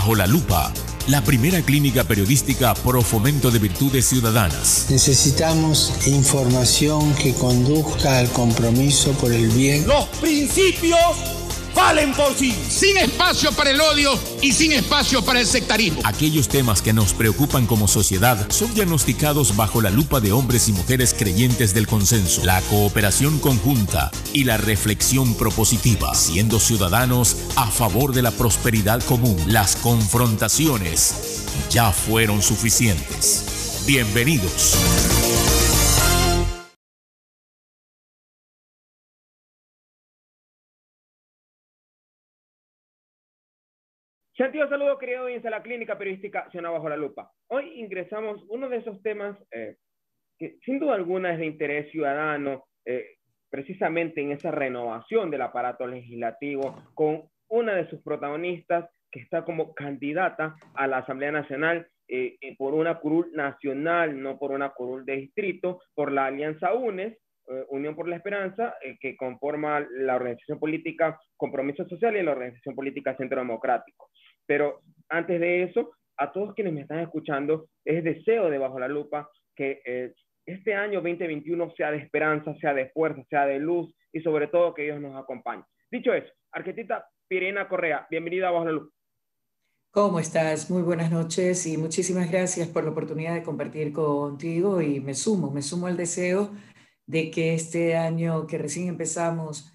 Bajo la Lupa, la primera clínica periodística pro fomento de virtudes ciudadanas. Necesitamos información que conduzca al compromiso por el bien. Los principios valen por sí. Sin espacio para el odio y sin espacio para el sectarismo. Aquellos temas que nos preocupan como sociedad son diagnosticados bajo la lupa de hombres y mujeres creyentes del consenso, la cooperación conjunta y la reflexión propositiva, siendo ciudadanos a favor de la prosperidad común. Las confrontaciones ya fueron suficientes. Bienvenidos. Sentido saludo, querido audiencia de la clínica periodística Ciudad Bajo la Lupa. Hoy ingresamos uno de esos temas que sin duda alguna es de interés ciudadano, precisamente en esa renovación del aparato legislativo, con una de sus protagonistas que está como candidata a la Asamblea Nacional por una curul nacional, no por una curul de distrito, por la Alianza UNES, Unión por la Esperanza, que conforma la organización política Compromiso Social y la organización política Centro Democrático. Pero antes de eso, a todos quienes me están escuchando, es deseo de Bajo la Lupa que este año 2021 sea de esperanza, sea de fuerza, sea de luz y sobre todo que Dios nos acompañe. Dicho eso, arquitecta Pirena Correa, bienvenida a Bajo la Lupa. ¿Cómo estás? Muy buenas noches y muchísimas gracias por la oportunidad de compartir contigo y me sumo al deseo de que este año que recién empezamos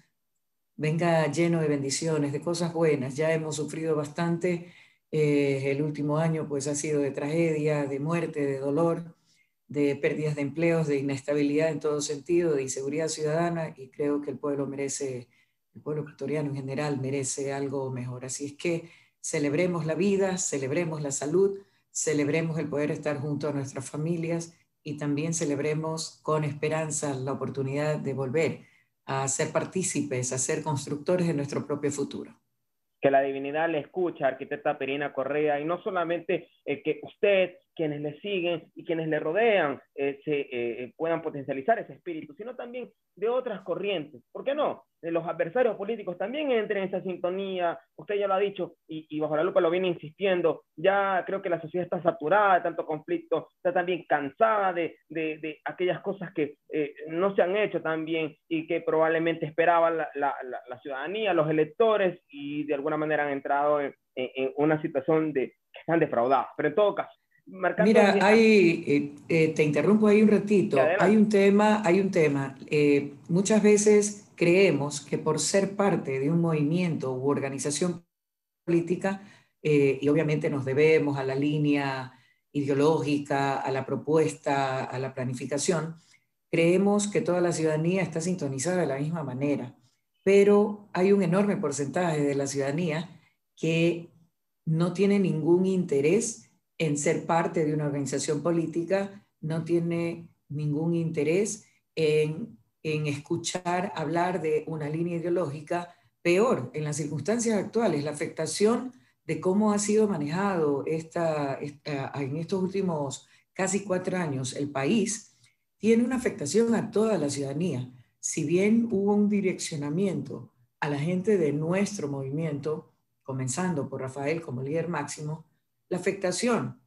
venga lleno de bendiciones, de cosas buenas. Ya hemos sufrido bastante. El último año pues ha sido de tragedia, de muerte, de dolor, de pérdidas de empleos, de inestabilidad en todo sentido, de inseguridad ciudadana, y creo que el pueblo ecuatoriano en general merece algo mejor. Así es que celebremos la vida, celebremos la salud, celebremos el poder estar junto a nuestras familias y también celebremos con esperanza la oportunidad de volver a ser partícipes, a ser constructores de nuestro propio futuro. Que la divinidad le escucha, arquitecta Pirena Correa, y no solamente que usted, quienes le siguen y quienes le rodean puedan potencializar ese espíritu, sino también de otras corrientes. ¿Por qué no? De los adversarios políticos también entren en esa sintonía. Usted ya lo ha dicho y Bajo la Lupa lo viene insistiendo. Ya creo que la sociedad está saturada de tanto conflicto, está también cansada de aquellas cosas que no se han hecho tan bien y que probablemente esperaba la ciudadanía, los electores, y de alguna manera han entrado en una situación de que están defraudados. Pero en todo caso, mira, te interrumpo ahí un ratito. Hay un tema. Muchas veces creemos que por ser parte de un movimiento u organización política, y obviamente nos debemos a la línea ideológica, a la propuesta, a la planificación, creemos que toda la ciudadanía está sintonizada de la misma manera, pero hay un enorme porcentaje de la ciudadanía que no tiene ningún interés en ser parte de una organización política, no tiene ningún interés en escuchar hablar de una línea ideológica. Peor, en las circunstancias actuales, la afectación de cómo ha sido manejado en estos últimos casi 4 años el país, tiene una afectación a toda la ciudadanía. Si bien hubo un direccionamiento a la gente de nuestro movimiento, comenzando por Rafael como líder máximo, la afectación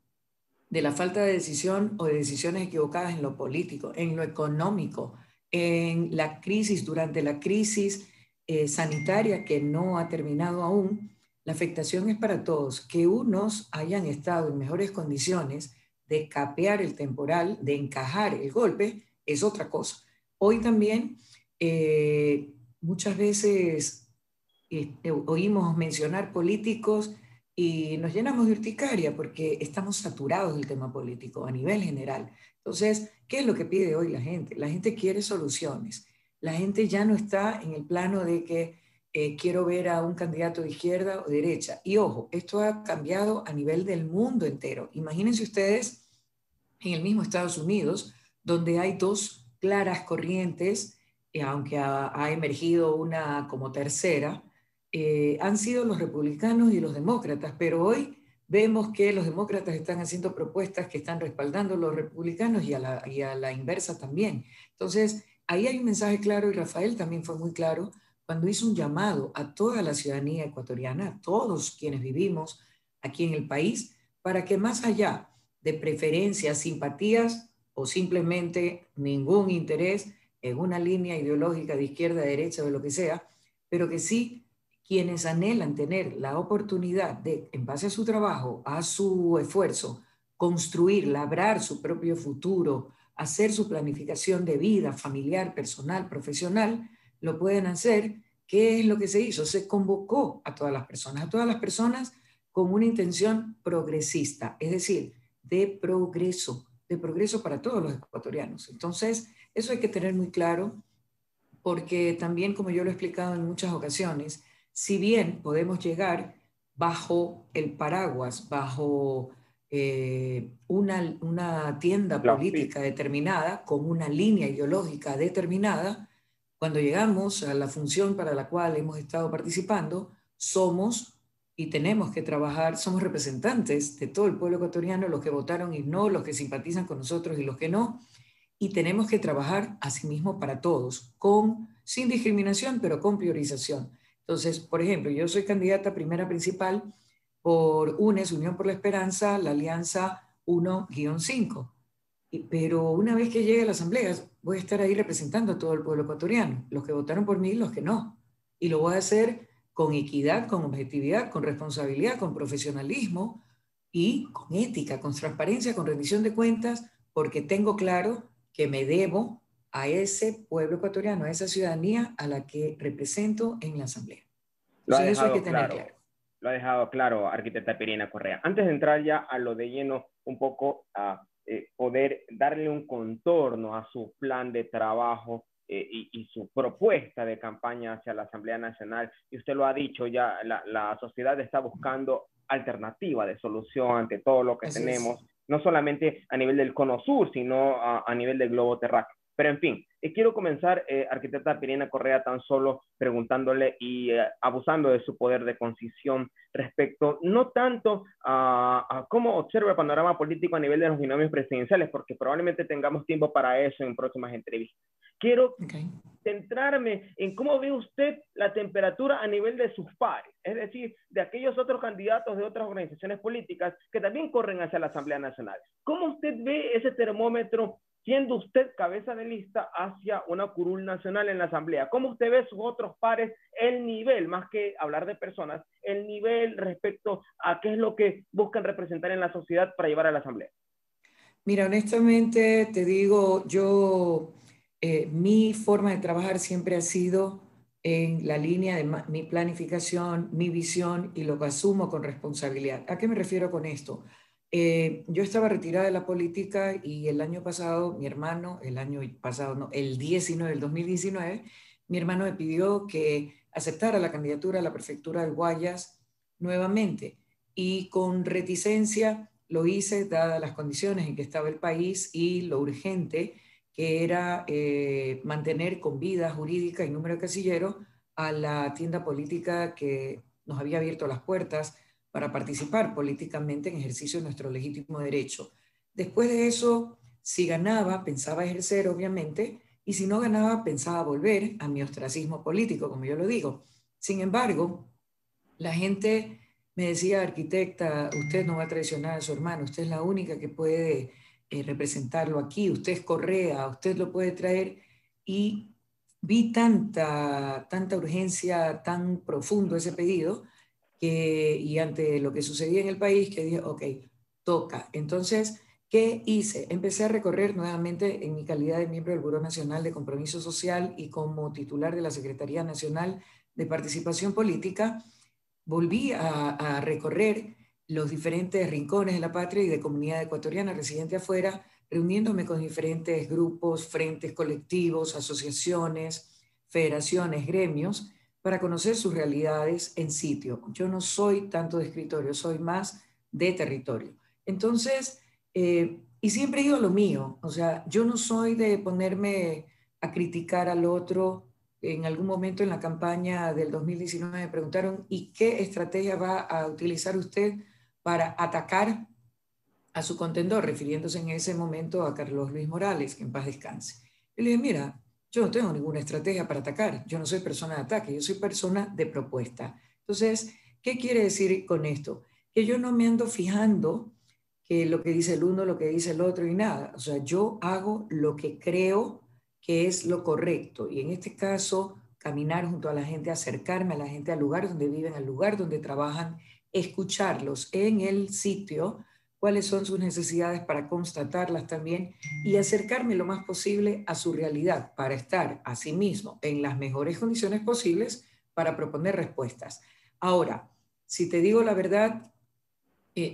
de la falta de decisión o de decisiones equivocadas en lo político, en lo económico, en la crisis, durante la crisis sanitaria que no ha terminado aún, la afectación es para todos. Que unos hayan estado en mejores condiciones de capear el temporal, de encajar el golpe, es otra cosa. Hoy también muchas veces oímos mencionar políticos y nos llenamos de urticaria porque estamos saturados del tema político a nivel general. Entonces, ¿qué es lo que pide hoy la gente? La gente quiere soluciones. La gente ya no está en el plano de que quiero ver a un candidato de izquierda o derecha. Y ojo, esto ha cambiado a nivel del mundo entero. Imagínense ustedes en el mismo Estados Unidos, donde hay 2 claras corrientes, aunque ha emergido una como tercera, han sido los republicanos y los demócratas, pero hoy vemos que los demócratas están haciendo propuestas que están respaldando a los republicanos y a la inversa también. Entonces, ahí hay un mensaje claro, y Rafael también fue muy claro cuando hizo un llamado a toda la ciudadanía ecuatoriana, a todos quienes vivimos aquí en el país, para que más allá de preferencias, simpatías o simplemente ningún interés en una línea ideológica de izquierda, derecha o de lo que sea, pero que sí quienes anhelan tener la oportunidad de, en base a su trabajo, a su esfuerzo, construir, labrar su propio futuro, hacer su planificación de vida familiar, personal, profesional, lo pueden hacer. ¿Qué es lo que se hizo? Se convocó a todas las personas con una intención progresista, es decir, de progreso para todos los ecuatorianos. Entonces, eso hay que tener muy claro, porque también, como yo lo he explicado en muchas ocasiones, si bien podemos llegar bajo el paraguas, bajo una tienda política determinada, con una línea ideológica determinada, cuando llegamos a la función para la cual hemos estado participando, somos y tenemos que trabajar, somos representantes de todo el pueblo ecuatoriano, los que votaron y no, los que simpatizan con nosotros y los que no, y tenemos que trabajar asimismo para todos, sin discriminación, pero con priorización. Entonces, por ejemplo, yo soy candidata primera principal por UNES, Unión por la Esperanza, la Alianza 1-5. Pero una vez que llegue a la asamblea, voy a estar ahí representando a todo el pueblo ecuatoriano, los que votaron por mí y los que no. Y lo voy a hacer con equidad, con objetividad, con responsabilidad, con profesionalismo y con ética, con transparencia, con rendición de cuentas, porque tengo claro que me debo a ese pueblo ecuatoriano, a esa ciudadanía a la que represento en la asamblea. Entonces, eso hay que tener claro. Lo ha dejado claro, arquitecta Pirina Correa. Antes de entrar ya a lo de lleno, un poco a poder darle un contorno a su plan de trabajo y su propuesta de campaña hacia la Asamblea Nacional, y usted lo ha dicho ya, la sociedad está buscando alternativa de solución ante todo lo que tenemos, no solamente a nivel del cono sur, sino a nivel del globo terráqueo. Pero en fin, quiero comenzar, arquitecta Pirina Correa, tan solo preguntándole y abusando de su poder de concisión respecto no tanto a cómo observa el panorama político a nivel de los binomios presidenciales, porque probablemente tengamos tiempo para eso en próximas entrevistas. Quiero centrarme en cómo ve usted la temperatura a nivel de sus pares, es decir, de aquellos otros candidatos de otras organizaciones políticas que también corren hacia la Asamblea Nacional. ¿Cómo usted ve ese termómetro siendo usted cabeza de lista hacia una curul nacional en la Asamblea? ¿Cómo usted ve sus otros pares, el nivel, más que hablar de personas, el nivel respecto a qué es lo que buscan representar en la sociedad para llevar a la Asamblea? Mira, honestamente te digo, mi forma de trabajar siempre ha sido en la línea de mi planificación, mi visión y lo que asumo con responsabilidad. ¿A qué me refiero con esto? Yo estaba retirada de la política y el año pasado, el 19 del 2019, mi hermano me pidió que aceptara la candidatura a la prefectura del Guayas nuevamente. Y con reticencia lo hice, dadas las condiciones en que estaba el país y lo urgente que era mantener con vida jurídica y número de casillero a la tienda política que nos había abierto las puertas para participar políticamente en ejercicio de nuestro legítimo derecho. Después de eso, si ganaba, pensaba ejercer, obviamente, y si no ganaba, pensaba volver a mi ostracismo político, como yo lo digo. Sin embargo, la gente me decía, arquitecta, usted no va a traicionar a su hermano, usted es la única que puede representarlo aquí, usted es Correa, usted lo puede traer, y vi tanta urgencia, tan profundo ese pedido, y ante lo que sucedía en el país, que dije, ok, toca. Entonces, ¿qué hice? Empecé a recorrer nuevamente en mi calidad de miembro del Buró Nacional de Compromiso Social y como titular de la Secretaría Nacional de Participación Política. Volví a recorrer los diferentes rincones de la patria y de comunidad ecuatoriana residente afuera, reuniéndome con diferentes grupos, frentes, colectivos, asociaciones, federaciones, gremios, para conocer sus realidades en sitio. Yo no soy tanto de escritorio, soy más de territorio. Entonces, y siempre he ido a lo mío, o sea, yo no soy de ponerme a criticar al otro. En algún momento en la campaña del 2019 me preguntaron, ¿y qué estrategia va a utilizar usted para atacar a su contendor? Refiriéndose en ese momento a Carlos Luis Morales, que en paz descanse. Yo le dije, mira, yo no tengo ninguna estrategia para atacar, yo no soy persona de ataque, yo soy persona de propuesta. Entonces, ¿qué quiere decir con esto? que yo no me ando fijando que lo que dice el uno, lo que dice el otro y nada. O sea, yo hago lo que creo que es lo correcto. Y en este caso, caminar junto a la gente, acercarme a la gente al lugar donde viven, al lugar donde trabajan, escucharlos en el sitio, cuáles son sus necesidades para constatarlas también y acercarme lo más posible a su realidad para estar a sí mismo en las mejores condiciones posibles para proponer respuestas. Ahora, si te digo la verdad,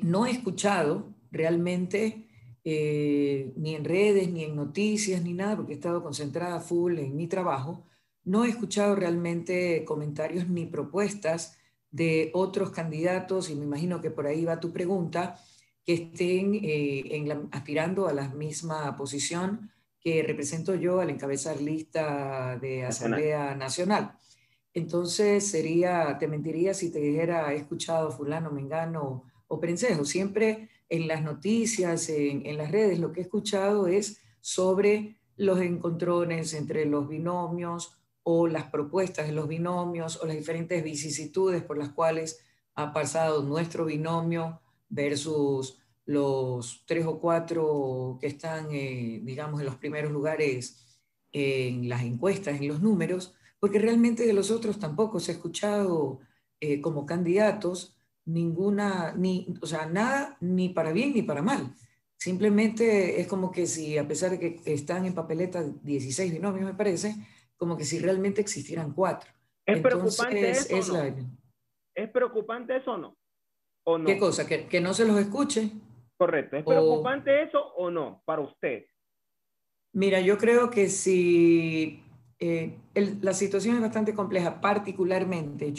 no he escuchado realmente ni en redes, ni en noticias, ni nada, porque he estado concentrada full en mi trabajo. No he escuchado realmente comentarios ni propuestas de otros candidatos, y me imagino que por ahí va tu pregunta, que estén aspirando a la misma posición que represento yo al encabezar lista de Asamblea Nacional. Entonces te mentiría si te dijera he escuchado fulano, mengano o prensejo. Siempre en las noticias, en las redes, lo que he escuchado es sobre los encontrones entre los binomios o las propuestas de los binomios o las diferentes vicisitudes por las cuales ha pasado nuestro binomio versus los 3 o 4 que están, digamos, en los primeros lugares en las encuestas, en los números, porque realmente de los otros tampoco se ha escuchado como candidatos ninguna, o sea, nada ni para bien ni para mal. Simplemente es como que si, a pesar de que están en papeleta 16 binomios, me parece, como que si realmente existieran 4. ¿Es preocupante eso o no? ¿Es preocupante eso o no? ¿O no? ¿Qué cosa? ¿Que no se los escuche? Correcto. ¿Es preocupante eso o no para usted? Mira, yo creo que si la situación es bastante compleja, particularmente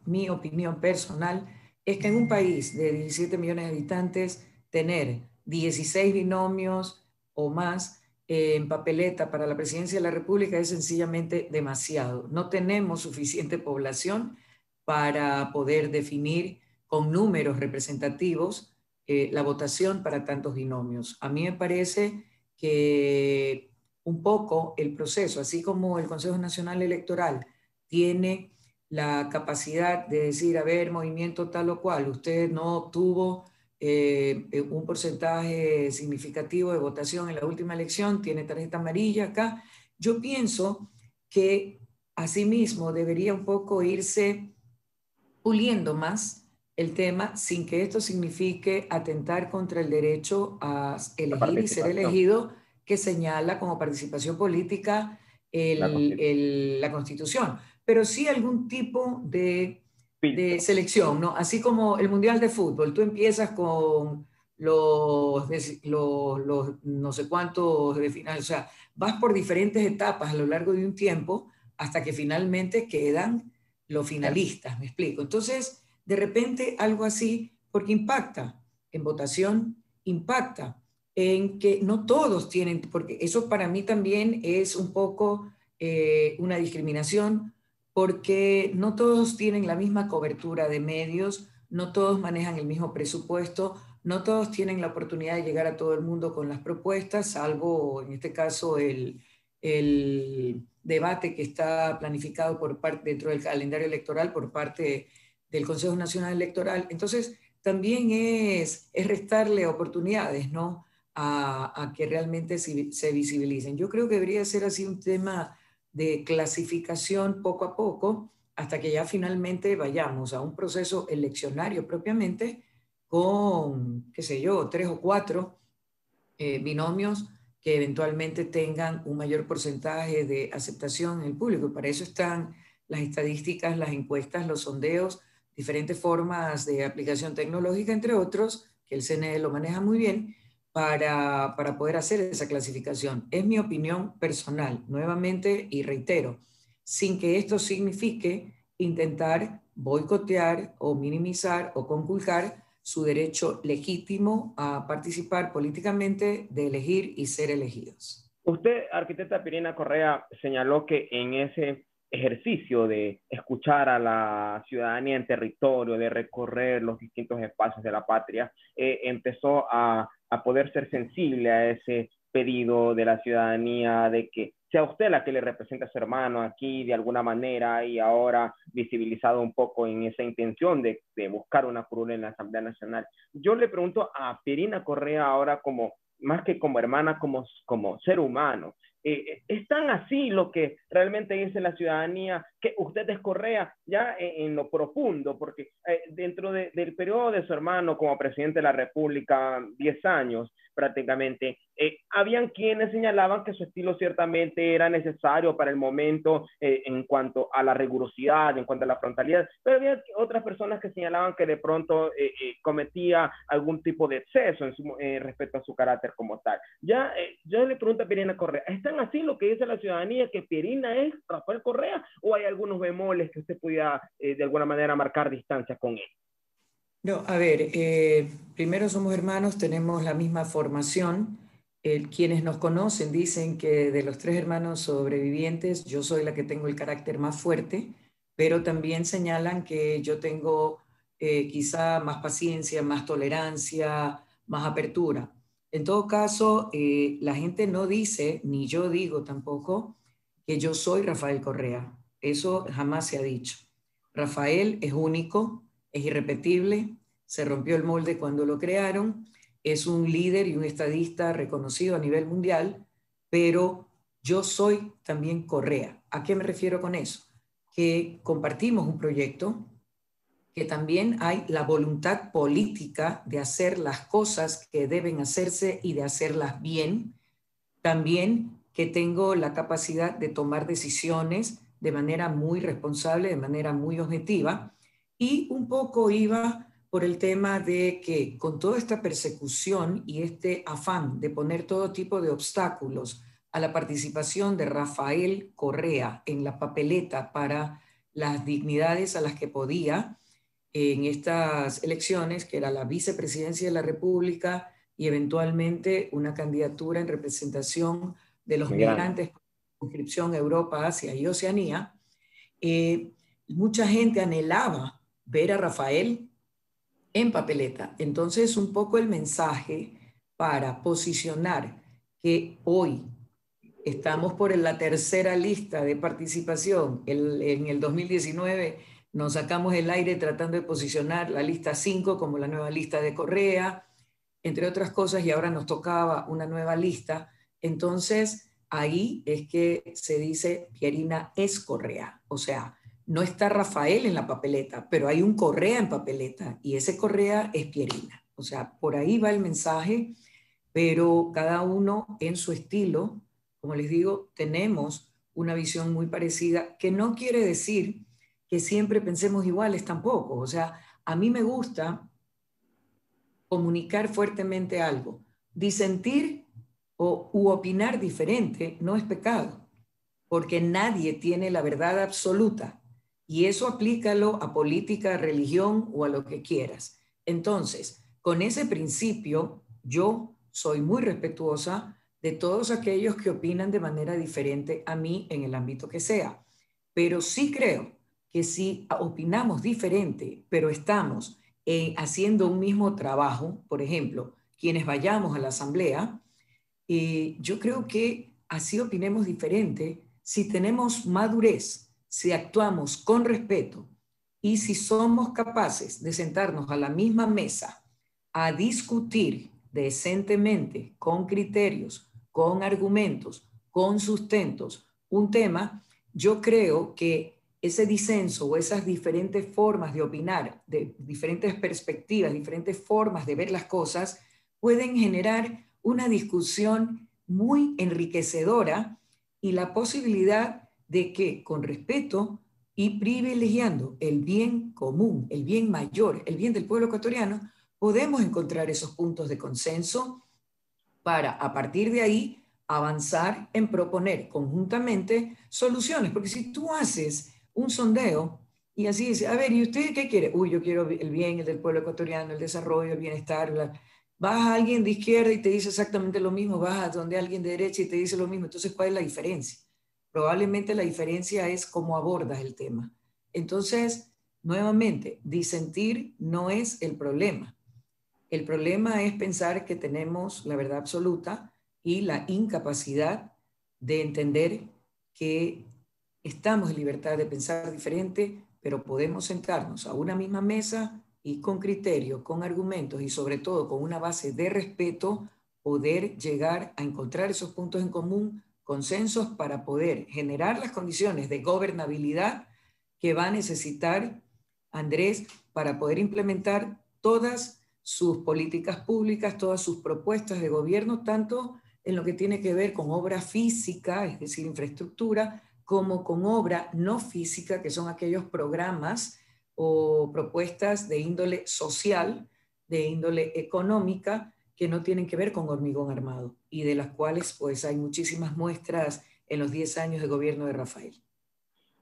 mi opinión personal es que en un país de 17 millones de habitantes, tener 16 binomios o más en papeleta para la presidencia de la República es sencillamente demasiado. No tenemos suficiente población para poder definir con números representativos la votación para tantos binomios. A mí me parece que un poco el proceso, así como el Consejo Nacional Electoral tiene la capacidad de decir, a ver, movimiento tal o cual, usted no obtuvo un porcentaje significativo de votación en la última elección, tiene tarjeta amarilla acá. Yo pienso que asimismo debería un poco irse puliendo más el tema sin que esto signifique atentar contra el derecho a elegir y ser elegido que señala como participación política la Constitución. Pero sí algún tipo de selección, ¿no? Así como el Mundial de Fútbol, tú empiezas con los no sé cuántos de final, o sea, vas por diferentes etapas a lo largo de un tiempo hasta que finalmente quedan los finalistas, me explico. Entonces, de repente algo así, porque impacta en votación, impacta en que no todos tienen, porque eso para mí también es un poco una discriminación, porque no todos tienen la misma cobertura de medios, no todos manejan el mismo presupuesto, no todos tienen la oportunidad de llegar a todo el mundo con las propuestas, salvo en este caso el debate que está planificado dentro del calendario electoral por parte del Consejo Nacional Electoral. Entonces, también es restarle oportunidades, ¿no?, a que realmente se visibilicen. Yo creo que debería ser así un tema de clasificación poco a poco, hasta que ya finalmente vayamos a un proceso eleccionario propiamente con, qué sé yo, 3 o 4 binomios que eventualmente tengan un mayor porcentaje de aceptación en el público. Para eso están las estadísticas, las encuestas, los sondeos, diferentes formas de aplicación tecnológica, entre otros, que el CNE lo maneja muy bien, para poder hacer esa clasificación. Es mi opinión personal, nuevamente, y reitero, sin que esto signifique intentar boicotear o minimizar o conculcar su derecho legítimo a participar políticamente, de elegir y ser elegidos. Usted, arquitecta Pirina Correa, señaló que en ese ejercicio de escuchar a la ciudadanía en territorio, de recorrer los distintos espacios de la patria, empezó a poder ser sensible a ese pedido de la ciudadanía de que sea usted la que le representa a su hermano aquí de alguna manera y ahora visibilizado un poco en esa intención de buscar una curul en la Asamblea Nacional. Yo le pregunto a Pierina Correa ahora como, más que como hermana, como ser humano. ¿Es tan así lo que realmente dice la ciudadanía que usted es Correa ya en lo profundo? Porque dentro del periodo de su hermano como presidente de la República, 10 años prácticamente, habían quienes señalaban que su estilo ciertamente era necesario para el momento en cuanto a la rigurosidad, en cuanto a la frontalidad, pero había otras personas que señalaban que de pronto cometía algún tipo de exceso respecto a su carácter como tal. Yo le pregunto a Pierina Correa, ¿están así lo que dice la ciudadanía, que Pierina es Rafael Correa, o hay algunos bemoles que usted pudiera de alguna manera marcar distancia con él? No, a ver, primero somos hermanos, tenemos la misma formación. Quienes nos conocen dicen que de los 3 hermanos sobrevivientes, yo soy la que tengo el carácter más fuerte, pero también señalan que yo tengo quizá más paciencia, más tolerancia, más apertura. En todo caso, la gente no dice, ni yo digo tampoco, que yo soy Rafael Correa. Eso jamás se ha dicho. Rafael es único, es irrepetible, se rompió el molde cuando lo crearon, es un líder y un estadista reconocido a nivel mundial, pero yo soy también Correa. ¿A qué me refiero con eso? Que compartimos un proyecto, que también hay la voluntad política de hacer las cosas que deben hacerse y de hacerlas bien. También que tengo la capacidad de tomar decisiones de manera muy responsable, de manera muy objetiva, y un poco iba por el tema de que con toda esta persecución y este afán de poner todo tipo de obstáculos a la participación de Rafael Correa en la papeleta para las dignidades a las que podía en estas elecciones, que era la vicepresidencia de la República y eventualmente una candidatura en representación de los migrantes con inscripción Europa, Asia y Oceanía, mucha gente anhelaba ver a Rafael en papeleta. Entonces, un poco el mensaje para posicionar que hoy estamos por la tercera lista de participación. En el 2019 nos sacamos el aire tratando de posicionar la lista 5 como la nueva lista de Correa, entre otras cosas, y ahora nos tocaba una nueva lista. Entonces, ahí es que se dice Pierina es Correa. O sea, no está Rafael en la papeleta, pero hay un Correa en papeleta y ese Correa es Pierina. O sea, por ahí va el mensaje, pero cada uno en su estilo. Como les digo, tenemos una visión muy parecida, que no quiere decir que siempre pensemos iguales tampoco. O sea, a mí me gusta comunicar fuertemente algo. Disentir u opinar diferente no es pecado, porque nadie tiene la verdad absoluta. Y eso aplícalo a política, a religión o a lo que quieras. Entonces, con ese principio, yo soy muy respetuosa de todos aquellos que opinan de manera diferente a mí en el ámbito que sea. Pero sí creo que si opinamos diferente, pero estamos haciendo un mismo trabajo, por ejemplo, quienes vayamos a la asamblea, yo creo que así opinemos diferente, si tenemos madurez, si actuamos con respeto y si somos capaces de sentarnos a la misma mesa a discutir decentemente, con criterios, con argumentos, con sustentos, un tema, yo creo que ese disenso o esas diferentes formas de opinar, de diferentes perspectivas, diferentes formas de ver las cosas, pueden generar una discusión muy enriquecedora y la posibilidad de que con respeto y privilegiando el bien común, el bien mayor, el bien del pueblo ecuatoriano, podemos encontrar esos puntos de consenso para, a partir de ahí, avanzar en proponer conjuntamente soluciones. Porque si tú haces un sondeo y así dice, a ver, ¿y usted qué quiere? Uy, yo quiero el bien, el del pueblo ecuatoriano, el desarrollo, el bienestar. Vas a alguien de izquierda y te dice exactamente lo mismo, vas a donde alguien de derecha y te dice lo mismo. Entonces, ¿cuál es la diferencia? Probablemente la diferencia es cómo abordas el tema. Entonces, nuevamente, disentir no es el problema. El problema es pensar que tenemos la verdad absoluta y la incapacidad de entender que estamos en libertad de pensar diferente, pero podemos sentarnos a una misma mesa y con criterio, con argumentos y sobre todo con una base de respeto, poder llegar a encontrar esos puntos en común, consensos para poder generar las condiciones de gobernabilidad que va a necesitar Andrés para poder implementar todas sus políticas públicas, todas sus propuestas de gobierno, tanto en lo que tiene que ver con obra física, es decir, infraestructura, como con obra no física, que son aquellos programas o propuestas de índole social, de índole económica, que no tienen que ver con hormigón armado y de las cuales pues hay muchísimas muestras en los 10 años de gobierno de Rafael.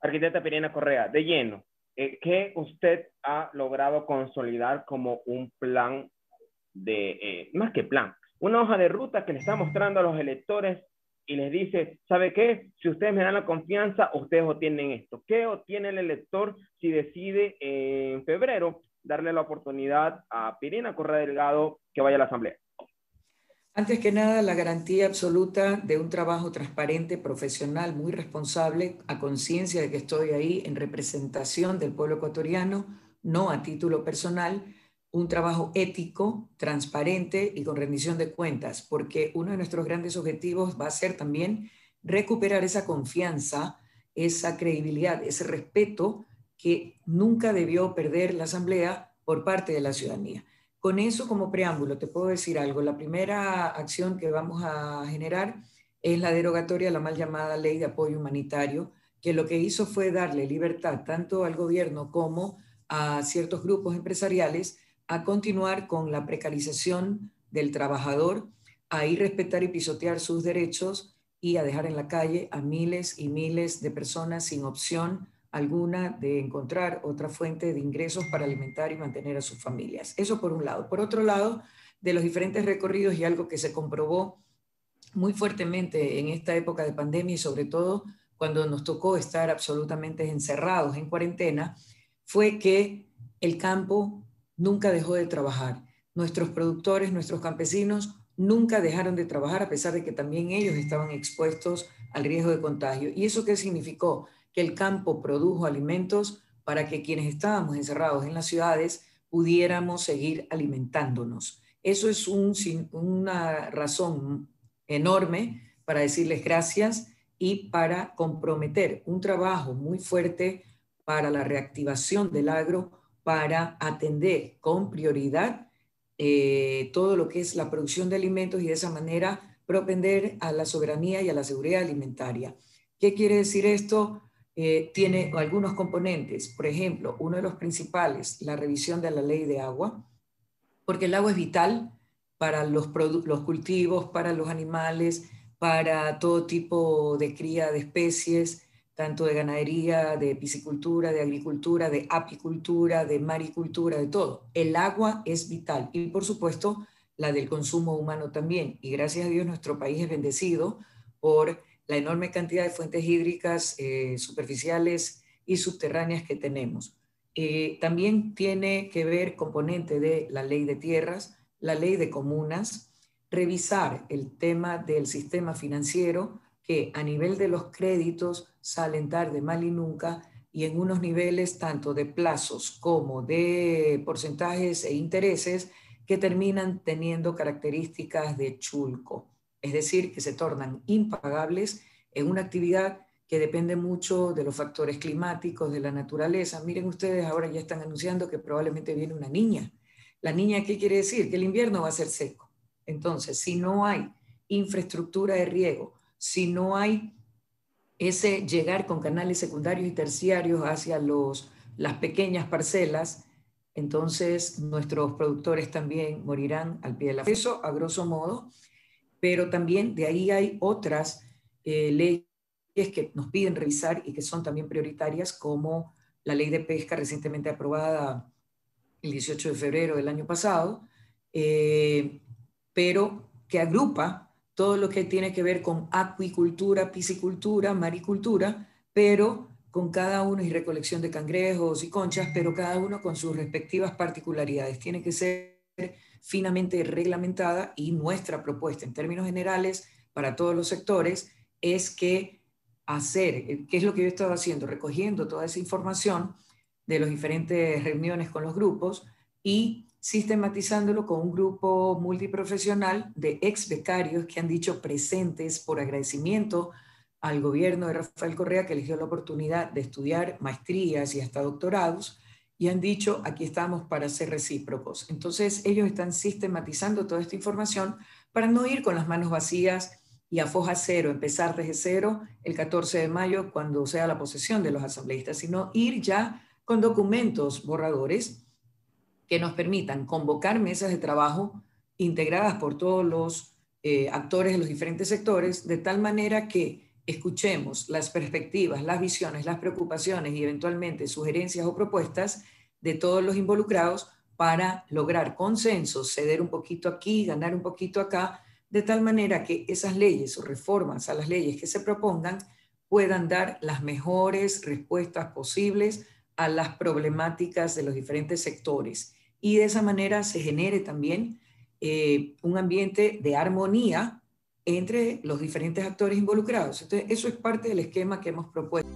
Arquitecta Pirina Correa, de lleno, ¿qué usted ha logrado consolidar como un plan de, más que plan, una hoja de ruta que le está mostrando a los electores y les dice, ¿sabe qué? Si ustedes me dan la confianza, ustedes obtienen esto. ¿Qué obtiene el elector si decide en febrero darle la oportunidad a Pirina Correa Delgado que vaya a la Asamblea? Antes que nada, la garantía absoluta de un trabajo transparente, profesional, muy responsable, a conciencia de que estoy ahí en representación del pueblo ecuatoriano, no a título personal, un trabajo ético, transparente y con rendición de cuentas, porque uno de nuestros grandes objetivos va a ser también recuperar esa confianza, esa credibilidad, ese respeto que nunca debió perder la Asamblea por parte de la ciudadanía. Con eso como preámbulo te puedo decir algo. La primera acción que vamos a generar es la derogatoria de la mal llamada Ley de Apoyo Humanitario, que lo que hizo fue darle libertad tanto al gobierno como a ciertos grupos empresariales a continuar con la precarización del trabajador, a ir respetar y pisotear sus derechos y a dejar en la calle a miles y miles de personas sin opción alguna de encontrar otra fuente de ingresos para alimentar y mantener a sus familias. Eso por un lado. Por otro lado, de los diferentes recorridos y algo que se comprobó muy fuertemente en esta época de pandemia y sobre todo cuando nos tocó estar absolutamente encerrados en cuarentena, fue que el campo nunca dejó de trabajar. Nuestros productores, nuestros campesinos nunca dejaron de trabajar a pesar de que también ellos estaban expuestos al riesgo de contagio. ¿Y eso qué significó? Que el campo produjo alimentos para que quienes estábamos encerrados en las ciudades pudiéramos seguir alimentándonos. Eso es una razón enorme para decirles gracias y para comprometer un trabajo muy fuerte para la reactivación del agro, para atender con prioridad todo lo que es la producción de alimentos y de esa manera propender a la soberanía y a la seguridad alimentaria. ¿Qué quiere decir esto? Tiene algunos componentes. Por ejemplo, uno de los principales, la revisión de la ley de agua, porque el agua es vital para los cultivos, para los animales, para todo tipo de cría de especies, tanto de ganadería, de piscicultura, de agricultura, de apicultura, de maricultura, de todo. El agua es vital y, por supuesto, la del consumo humano también. Y gracias a Dios nuestro país es bendecido por la enorme cantidad de fuentes hídricas superficiales y subterráneas que tenemos. También tiene que ver componente de la ley de tierras, la ley de comunas, revisar el tema del sistema financiero que a nivel de los créditos salen tarde, mal y nunca, y en unos niveles tanto de plazos como de porcentajes e intereses que terminan teniendo características de chulco, es decir, que se tornan impagables en una actividad que depende mucho de los factores climáticos, de la naturaleza. Miren ustedes, ahora ya están anunciando que probablemente viene una niña. ¿La niña qué quiere decir? Que el invierno va a ser seco. Entonces, si no hay infraestructura de riego, si no hay ese llegar con canales secundarios y terciarios hacia las pequeñas parcelas, entonces nuestros productores también morirán al pie de la fuerza, a grosso modo, pero también de ahí hay otras leyes que nos piden revisar y que son también prioritarias, como la ley de pesca recientemente aprobada el 18 de febrero del año pasado, pero que agrupa todo lo que tiene que ver con acuicultura, piscicultura, maricultura, pero con cada uno y recolección de cangrejos y conchas, pero cada uno con sus respectivas particularidades. Tiene que ser finamente reglamentada y nuestra propuesta en términos generales para todos los sectores es que ¿qué es lo que yo he estado haciendo? Recogiendo toda esa información de las diferentes reuniones con los grupos y sistematizándolo con un grupo multiprofesional de ex becarios que han dicho presentes por agradecimiento al gobierno de Rafael Correa, que les dio la oportunidad de estudiar maestrías y hasta doctorados, y han dicho, aquí estamos para ser recíprocos. Entonces ellos están sistematizando toda esta información para no ir con las manos vacías y a foja cero, empezar desde cero el 14 de mayo cuando sea la posesión de los asambleístas, sino ir ya con documentos borradores que nos permitan convocar mesas de trabajo integradas por todos los actores de los diferentes sectores, de tal manera que escuchemos las perspectivas, las visiones, las preocupaciones y eventualmente sugerencias o propuestas de todos los involucrados para lograr consensos, ceder un poquito aquí, ganar un poquito acá, de tal manera que esas leyes o reformas a las leyes que se propongan puedan dar las mejores respuestas posibles a las problemáticas de los diferentes sectores. Y de esa manera se genere también un ambiente de armonía entre los diferentes actores involucrados. Entonces, eso es parte del esquema que hemos propuesto.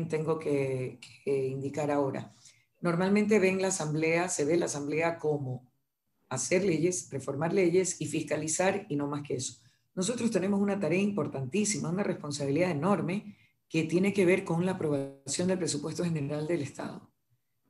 Tengo que indicar ahora. Normalmente se ve la asamblea como hacer leyes, reformar leyes y fiscalizar y no más que eso. Nosotros tenemos una tarea importantísima, una responsabilidad enorme que tiene que ver con la aprobación del presupuesto general del Estado.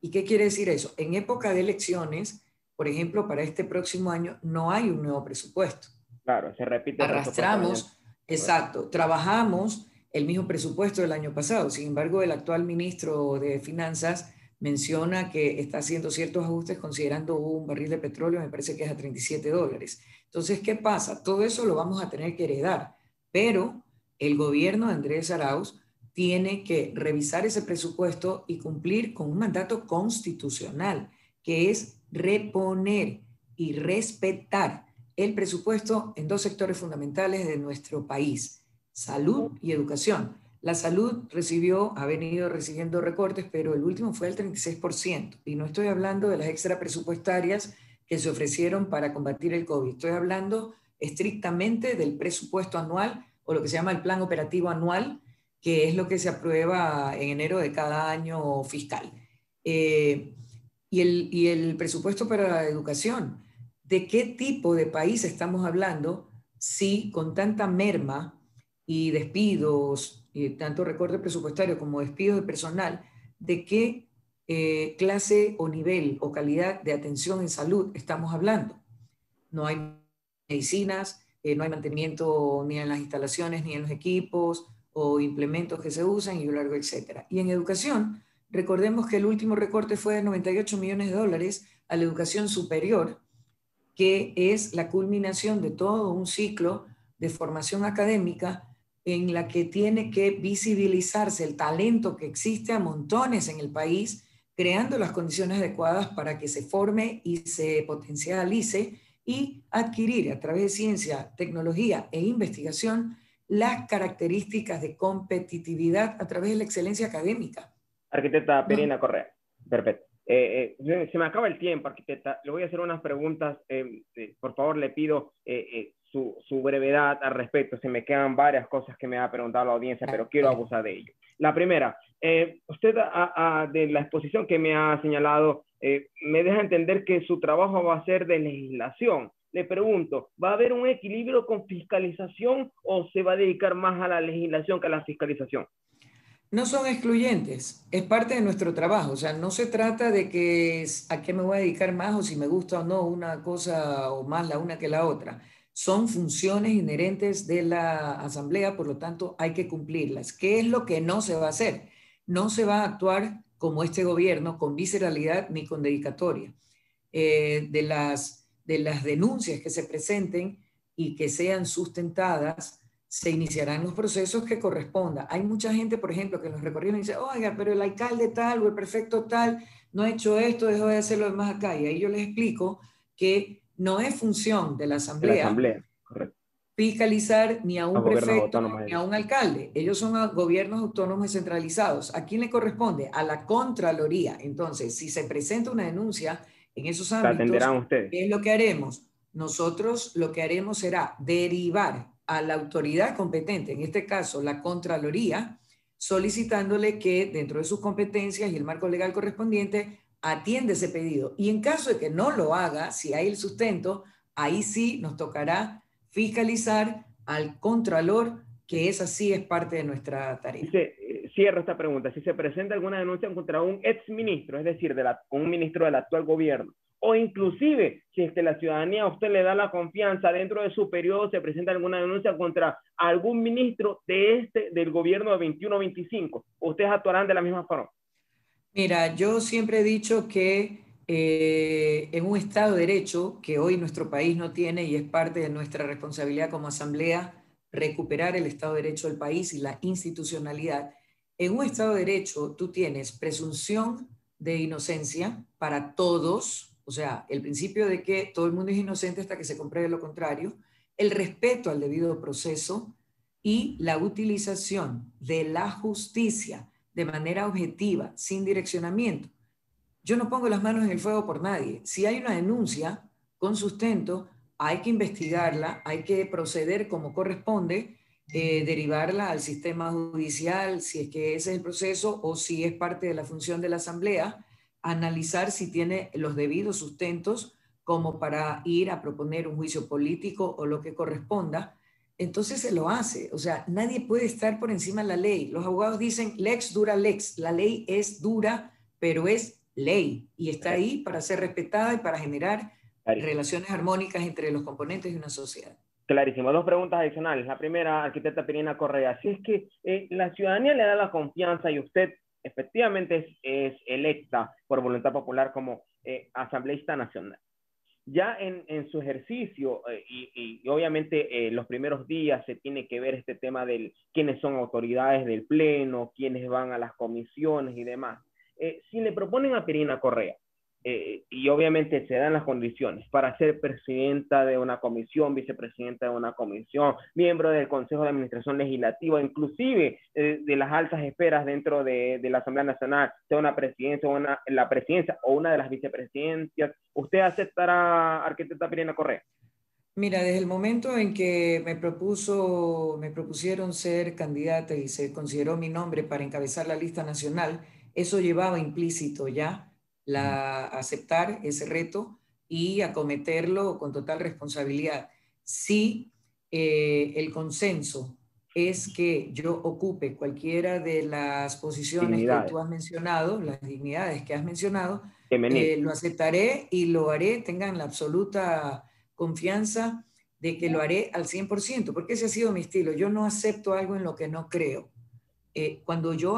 ¿Y qué quiere decir eso? En época de elecciones, por ejemplo, para este próximo año no hay un nuevo presupuesto. Claro, se repite. Arrastramos, exacto, trabajamos el mismo presupuesto del año pasado. Sin embargo, el actual ministro de Finanzas menciona que está haciendo ciertos ajustes considerando un barril de petróleo, me parece que es a $37. Entonces, ¿qué pasa? Todo eso lo vamos a tener que heredar, pero el gobierno de Andrés Arauz tiene que revisar ese presupuesto y cumplir con un mandato constitucional, que es reponer y respetar el presupuesto en dos sectores fundamentales de nuestro país: salud y educación. La salud ha venido recibiendo recortes, pero el último fue el 36%. Y no estoy hablando de las extra presupuestarias que se ofrecieron para combatir el COVID. Estoy hablando estrictamente del presupuesto anual, o lo que se llama el plan operativo anual, que es lo que se aprueba en enero de cada año fiscal. Y el presupuesto para la educación. ¿De qué tipo de país estamos hablando si con tanta merma y despidos, tanto recorte presupuestario como despidos de personal, de qué clase o nivel o calidad de atención en salud estamos hablando? No hay medicinas, no hay mantenimiento ni en las instalaciones ni en los equipos o implementos que se usan y largo, etcétera. Y en educación, recordemos que el último recorte fue de $98 millones a la educación superior, que es la culminación de todo un ciclo de formación académica en la que tiene que visibilizarse el talento que existe a montones en el país, creando las condiciones adecuadas para que se forme y se potencialice y adquirir a través de ciencia, tecnología e investigación las características de competitividad a través de la excelencia académica. Arquitecta Pirina Correa. Perfecto. Se me acaba el tiempo, arquitecta. Le voy a hacer unas preguntas. Por favor, le pido su brevedad al respecto. Se me quedan varias cosas que me ha preguntado la audiencia, pero quiero abusar de ello. La primera, usted de la exposición que me ha señalado, me deja entender que su trabajo va a ser de legislación. Le pregunto, ¿va a haber un equilibrio con fiscalización o se va a dedicar más a la legislación que a la fiscalización? No son excluyentes, es parte de nuestro trabajo. O sea, no se trata de que a qué me voy a dedicar más o si me gusta o no una cosa o más la una que la otra. Son funciones inherentes de la Asamblea, por lo tanto hay que cumplirlas. ¿Qué es lo que no se va a hacer? No se va a actuar como este gobierno con visceralidad ni con dedicatoria. De las denuncias que se presenten y que sean sustentadas, se iniciarán los procesos que corresponda. Hay mucha gente, por ejemplo, que en los recorridos dice, oiga, pero el alcalde tal o el prefecto tal no ha hecho esto, dejó de hacer lo demás acá. Y ahí yo les explico que no es función de la Asamblea, correcto, fiscalizar ni a un prefecto ni a un alcalde. Ellos son gobiernos autónomos descentralizados. ¿A quién le corresponde? A la Contraloría. Entonces, si se presenta una denuncia en esos ámbitos, ¿qué es lo que haremos? Nosotros lo que haremos será derivar a la autoridad competente, en este caso la Contraloría, solicitándole que dentro de sus competencias y el marco legal correspondiente atiende ese pedido. Y en caso de que no lo haga, si hay el sustento, ahí sí nos tocará fiscalizar al Contralor, que esa sí es parte de nuestra tarea. Cierro esta pregunta. Si se presenta alguna denuncia contra un exministro, es decir, un ministro del actual gobierno, o inclusive si es que la ciudadanía a usted le da la confianza, dentro de su periodo se presenta alguna denuncia contra algún ministro del gobierno de 21-25, ¿ustedes actuarán de la misma forma? Mira, yo siempre he dicho que en un Estado de Derecho, que hoy nuestro país no tiene y es parte de nuestra responsabilidad como Asamblea, recuperar el Estado de Derecho del país y la institucionalidad. En un Estado de Derecho tú tienes presunción de inocencia para todos, o sea, el principio de que todo el mundo es inocente hasta que se compruebe lo contrario, el respeto al debido proceso y la utilización de la justicia de manera objetiva, sin direccionamiento. Yo no pongo las manos en el fuego por nadie. Si hay una denuncia con sustento, hay que investigarla, hay que proceder como corresponde, derivarla al sistema judicial, si es que ese es el proceso o si es parte de la función de la Asamblea, analizar si tiene los debidos sustentos como para ir a proponer un juicio político o lo que corresponda. Entonces se lo hace. O sea, nadie puede estar por encima de la ley. Los abogados dicen lex dura lex. La ley es dura, pero es ley y está ahí para ser respetada y para generar relaciones armónicas entre los componentes de una sociedad. Clarísimo. Dos preguntas adicionales. La primera, arquitecta Pirina Correa, si es que la ciudadanía le da la confianza y usted efectivamente es electa por voluntad popular como asambleísta nacional, ya en su ejercicio y obviamente los primeros días se tiene que ver este tema de quiénes son autoridades del pleno, quiénes van a las comisiones y demás. Si le proponen a Pirina Correa y obviamente se dan las condiciones para ser presidenta de una comisión, vicepresidenta de una comisión, miembro del Consejo de Administración Legislativa, inclusive de las altas esferas dentro de la Asamblea Nacional, sea una presidencia o la presidencia o una de las vicepresidencias, ¿usted aceptará, arquitecta Pirina Correa? Mira, desde el momento en que me propusieron ser candidata y se consideró mi nombre para encabezar la lista nacional, eso llevaba implícito ya aceptar ese reto y acometerlo con total responsabilidad. Si el consenso es que yo ocupe cualquiera de las posiciones que tú has mencionado, las dignidades que has mencionado, lo aceptaré y lo haré, tengan la absoluta confianza de que lo haré al 100%, porque ese ha sido mi estilo. Yo no acepto algo en lo que no creo. Cuando yo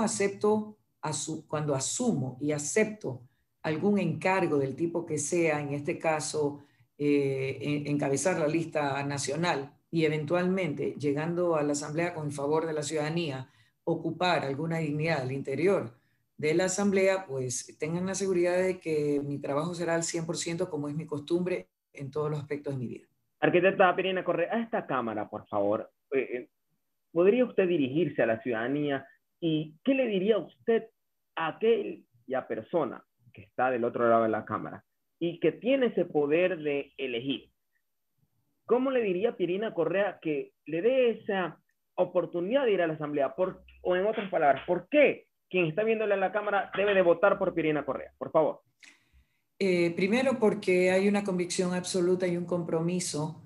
cuando asumo y acepto algún encargo del tipo que sea, en este caso, encabezar la lista nacional y eventualmente, llegando a la Asamblea con el favor de la ciudadanía, ocupar alguna dignidad al interior de la Asamblea, pues tengan la seguridad de que mi trabajo será al 100% como es mi costumbre en todos los aspectos de mi vida. Arquitecta Pirina Correa, a esta cámara, por favor, ¿podría usted dirigirse a la ciudadanía y qué le diría usted aquella persona que está del otro lado de la cámara y que tiene ese poder de elegir, ¿cómo le diría Pierina Correa que le dé esa oportunidad de ir a la asamblea? O en otras palabras, ¿por qué quien está viéndole a la cámara debe de votar por Pierina Correa? Por favor. Primero porque hay una convicción absoluta y un compromiso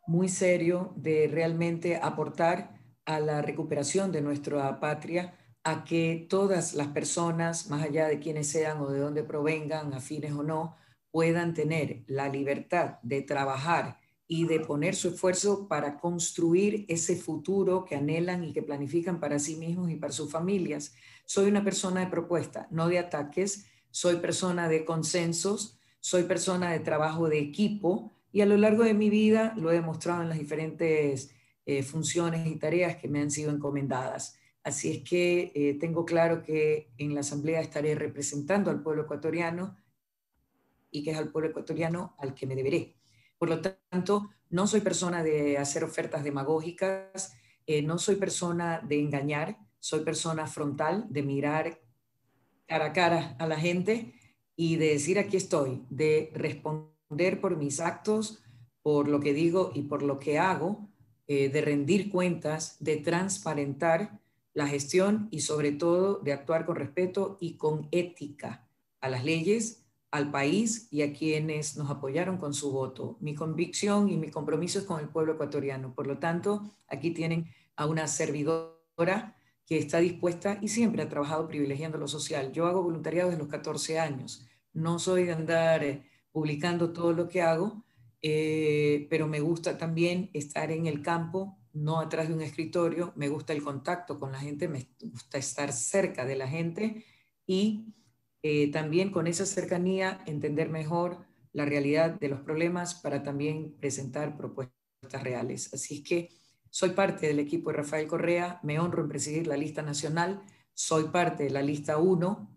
muy serio de realmente aportar a la recuperación de nuestra patria, a que todas las personas, más allá de quienes sean o de dónde provengan, afines o no, puedan tener la libertad de trabajar y de poner su esfuerzo para construir ese futuro que anhelan y que planifican para sí mismos y para sus familias. Soy una persona de propuesta, no de ataques. Soy persona de consensos, soy persona de trabajo de equipo y a lo largo de mi vida lo he demostrado en las diferentes funciones y tareas que me han sido encomendadas. Así es que tengo claro que en la Asamblea estaré representando al pueblo ecuatoriano y que es al pueblo ecuatoriano al que me deberé. Por lo tanto, no soy persona de hacer ofertas demagógicas, no soy persona de engañar, soy persona frontal, de mirar cara a cara a la gente y de decir aquí estoy, de responder por mis actos, por lo que digo y por lo que hago, de rendir cuentas, de transparentar la gestión y sobre todo de actuar con respeto y con ética a las leyes, al país y a quienes nos apoyaron con su voto. Mi convicción y mi compromiso es con el pueblo ecuatoriano. Por lo tanto, aquí tienen a una servidora que está dispuesta y siempre ha trabajado privilegiando lo social. Yo hago voluntariado desde los 14 años. No soy de andar publicando todo lo que hago, pero me gusta también estar en el campo, no atrás de un escritorio. Me gusta el contacto con la gente, me gusta estar cerca de la gente y también con esa cercanía entender mejor la realidad de los problemas para también presentar propuestas reales. Así es que soy parte del equipo de Rafael Correa, me honro en presidir la lista nacional, soy parte de la lista 1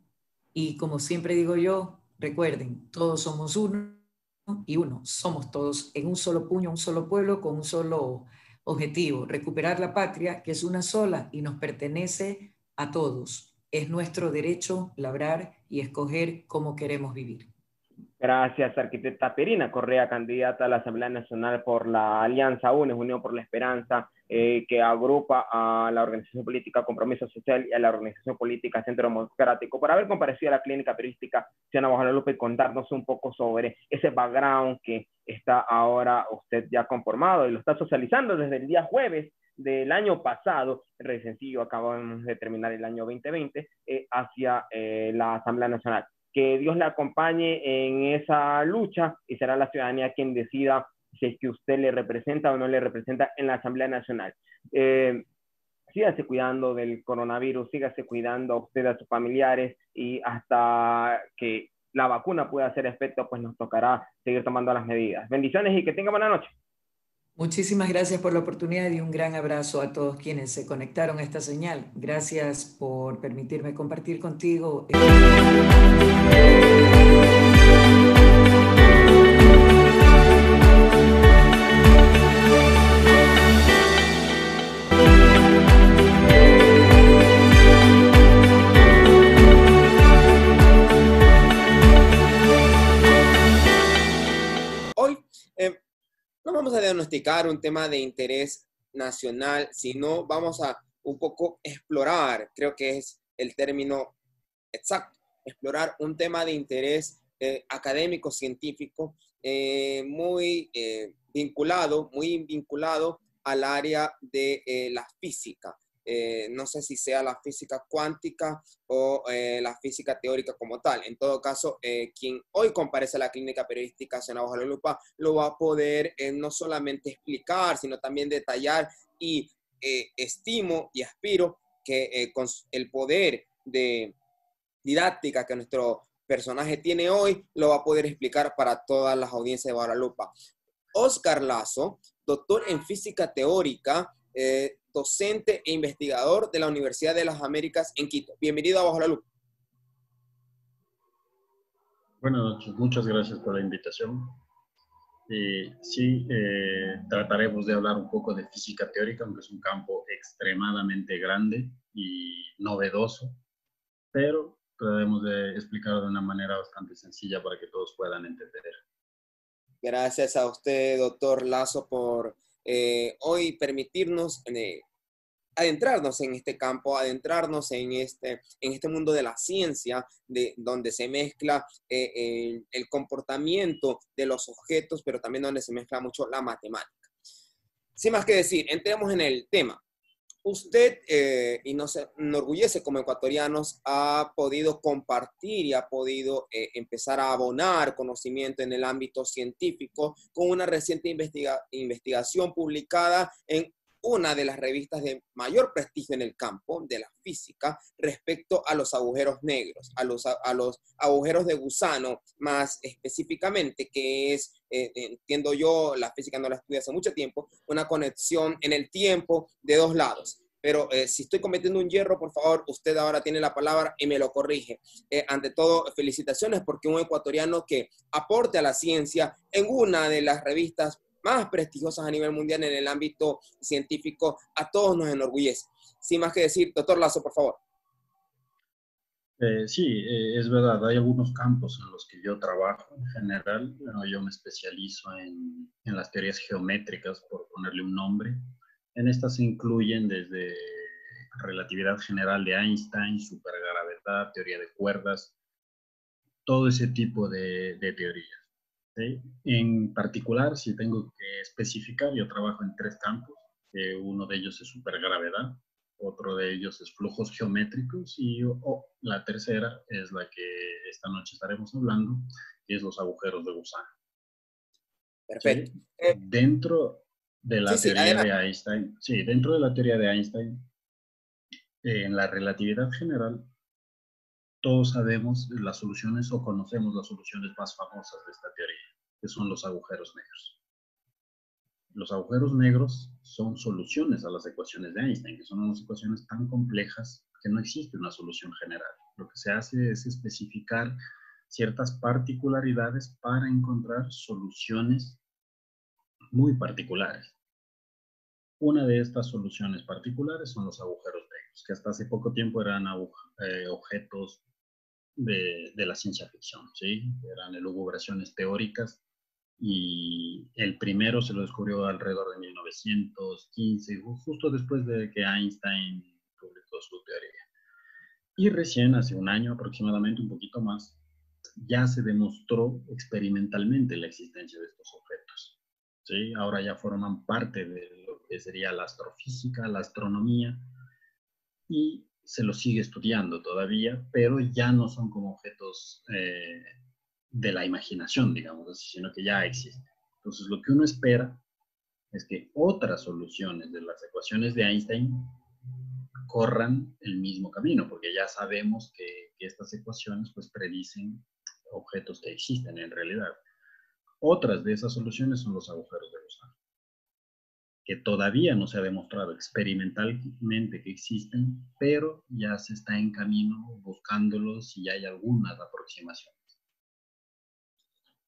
y como siempre digo yo, recuerden, todos somos uno y uno, somos todos en un solo puño, un solo pueblo con un solo objetivo, recuperar la patria que es una sola y nos pertenece a todos. Es nuestro derecho labrar y escoger cómo queremos vivir. Gracias, arquitecta Pierina Correa, candidata a la Asamblea Nacional por la Alianza UNES, Unión por la Esperanza, que agrupa a la Organización Política Compromiso Social y a la Organización Política Centro Democrático, por haber comparecido a la clínica periodística Ciudadana Bajo la Lupa y contarnos un poco sobre ese background que está ahora usted ya conformado y lo está socializando desde el día jueves del año pasado, re sencillo, acabamos de terminar el año 2020, hacia la Asamblea Nacional. Que Dios le acompañe en esa lucha y será la ciudadanía quien decida si es que usted le representa o no le representa en la Asamblea Nacional. Sígase cuidando del coronavirus, sígase cuidando a usted, a sus familiares y hasta que la vacuna pueda hacer efecto, pues nos tocará seguir tomando las medidas. Bendiciones y que tenga buena noche. Muchísimas gracias por la oportunidad y un gran abrazo a todos quienes se conectaron a esta señal. Gracias por permitirme compartir contigo. Hoy no vamos a diagnosticar un tema de interés nacional, sino vamos a un poco explorar, creo que es el término exacto, explorar un tema de interés académico, científico, muy vinculado al área de la física. No sé si sea la física cuántica o la física teórica como tal. En todo caso, quien hoy comparece a la clínica periodística Ciudadana Bajo la Lupa lo va a poder no solamente explicar, sino también detallar y estimo y aspiro que con el poder de didáctica que nuestro personaje tiene hoy, lo va a poder explicar para todas las audiencias de Bajo la Lupa. Oscar Lazo, doctor en física teórica, docente e investigador de la Universidad de las Américas en Quito. Bienvenido a Bajo la Lupa. Buenas noches, muchas gracias por la invitación. Trataremos de hablar un poco de física teórica, aunque es un campo extremadamente grande y novedoso, pero trataremos de explicarlo de una manera bastante sencilla para que todos puedan entender. Gracias a usted, doctor Lazo, por hoy permitirnos adentrarnos en este campo, adentrarnos en este mundo de la ciencia, donde se mezcla el comportamiento de los objetos, pero también donde se mezcla mucho la matemática. Sin más que decir, entremos en el tema. Usted, y nos enorgullece como ecuatorianos, ha podido compartir y ha podido empezar a abonar conocimiento en el ámbito científico con una reciente investigación publicada en una de las revistas de mayor prestigio en el campo de la física respecto a los agujeros negros, a los agujeros de gusano más específicamente, que es, entiendo yo, la física no la estudié hace mucho tiempo, una conexión en el tiempo de dos lados. Pero si estoy cometiendo un yerro, por favor, usted ahora tiene la palabra y me lo corrige. Ante todo, felicitaciones porque un ecuatoriano que aporte a la ciencia en una de las revistas más prestigiosas a nivel mundial en el ámbito científico, a todos nos enorgullece. Sin más que decir, doctor Lazo, por favor. Sí, es verdad, hay algunos campos en los que yo trabajo en general. Bueno, yo me especializo en las teorías geométricas, por ponerle un nombre. En estas se incluyen desde relatividad general de Einstein, supergravedad, teoría de cuerdas, todo ese tipo de teorías. ¿Sí? En particular, si tengo que especificar, yo trabajo en tres campos. Uno de ellos es supergravedad, otro de ellos es flujos geométricos y la tercera es la que esta noche estaremos hablando, que es los agujeros de gusano. Perfecto. ¿Sí? Dentro de la teoría de Einstein, dentro de la teoría de Einstein, en la relatividad general, todos sabemos las soluciones o conocemos las soluciones más famosas de esta teoría, que son los agujeros negros. Los agujeros negros son soluciones a las ecuaciones de Einstein, que son unas ecuaciones tan complejas que no existe una solución general. Lo que se hace es especificar ciertas particularidades para encontrar soluciones muy particulares. Una de estas soluciones particulares son los agujeros negros, que hasta hace poco tiempo eran objetos de la ciencia ficción, ¿sí? Eran elucubraciones teóricas y el primero se lo descubrió alrededor de 1915, justo después de que Einstein publicó su teoría. Y recién, hace un año aproximadamente, un poquito más, ya se demostró experimentalmente la existencia de estos objetos. ¿Sí? Ahora ya forman parte de lo que sería la astrofísica, la astronomía, y se los sigue estudiando todavía, pero ya no son como objetos de la imaginación, digamos así, sino que ya existen. Entonces, lo que uno espera es que otras soluciones de las ecuaciones de Einstein corran el mismo camino, porque ya sabemos que estas ecuaciones pues predicen objetos que existen en realidad. Otras de esas soluciones son los agujeros de gusano, que todavía no se ha demostrado experimentalmente que existen, pero ya se está en camino buscándolos y hay algunas aproximaciones.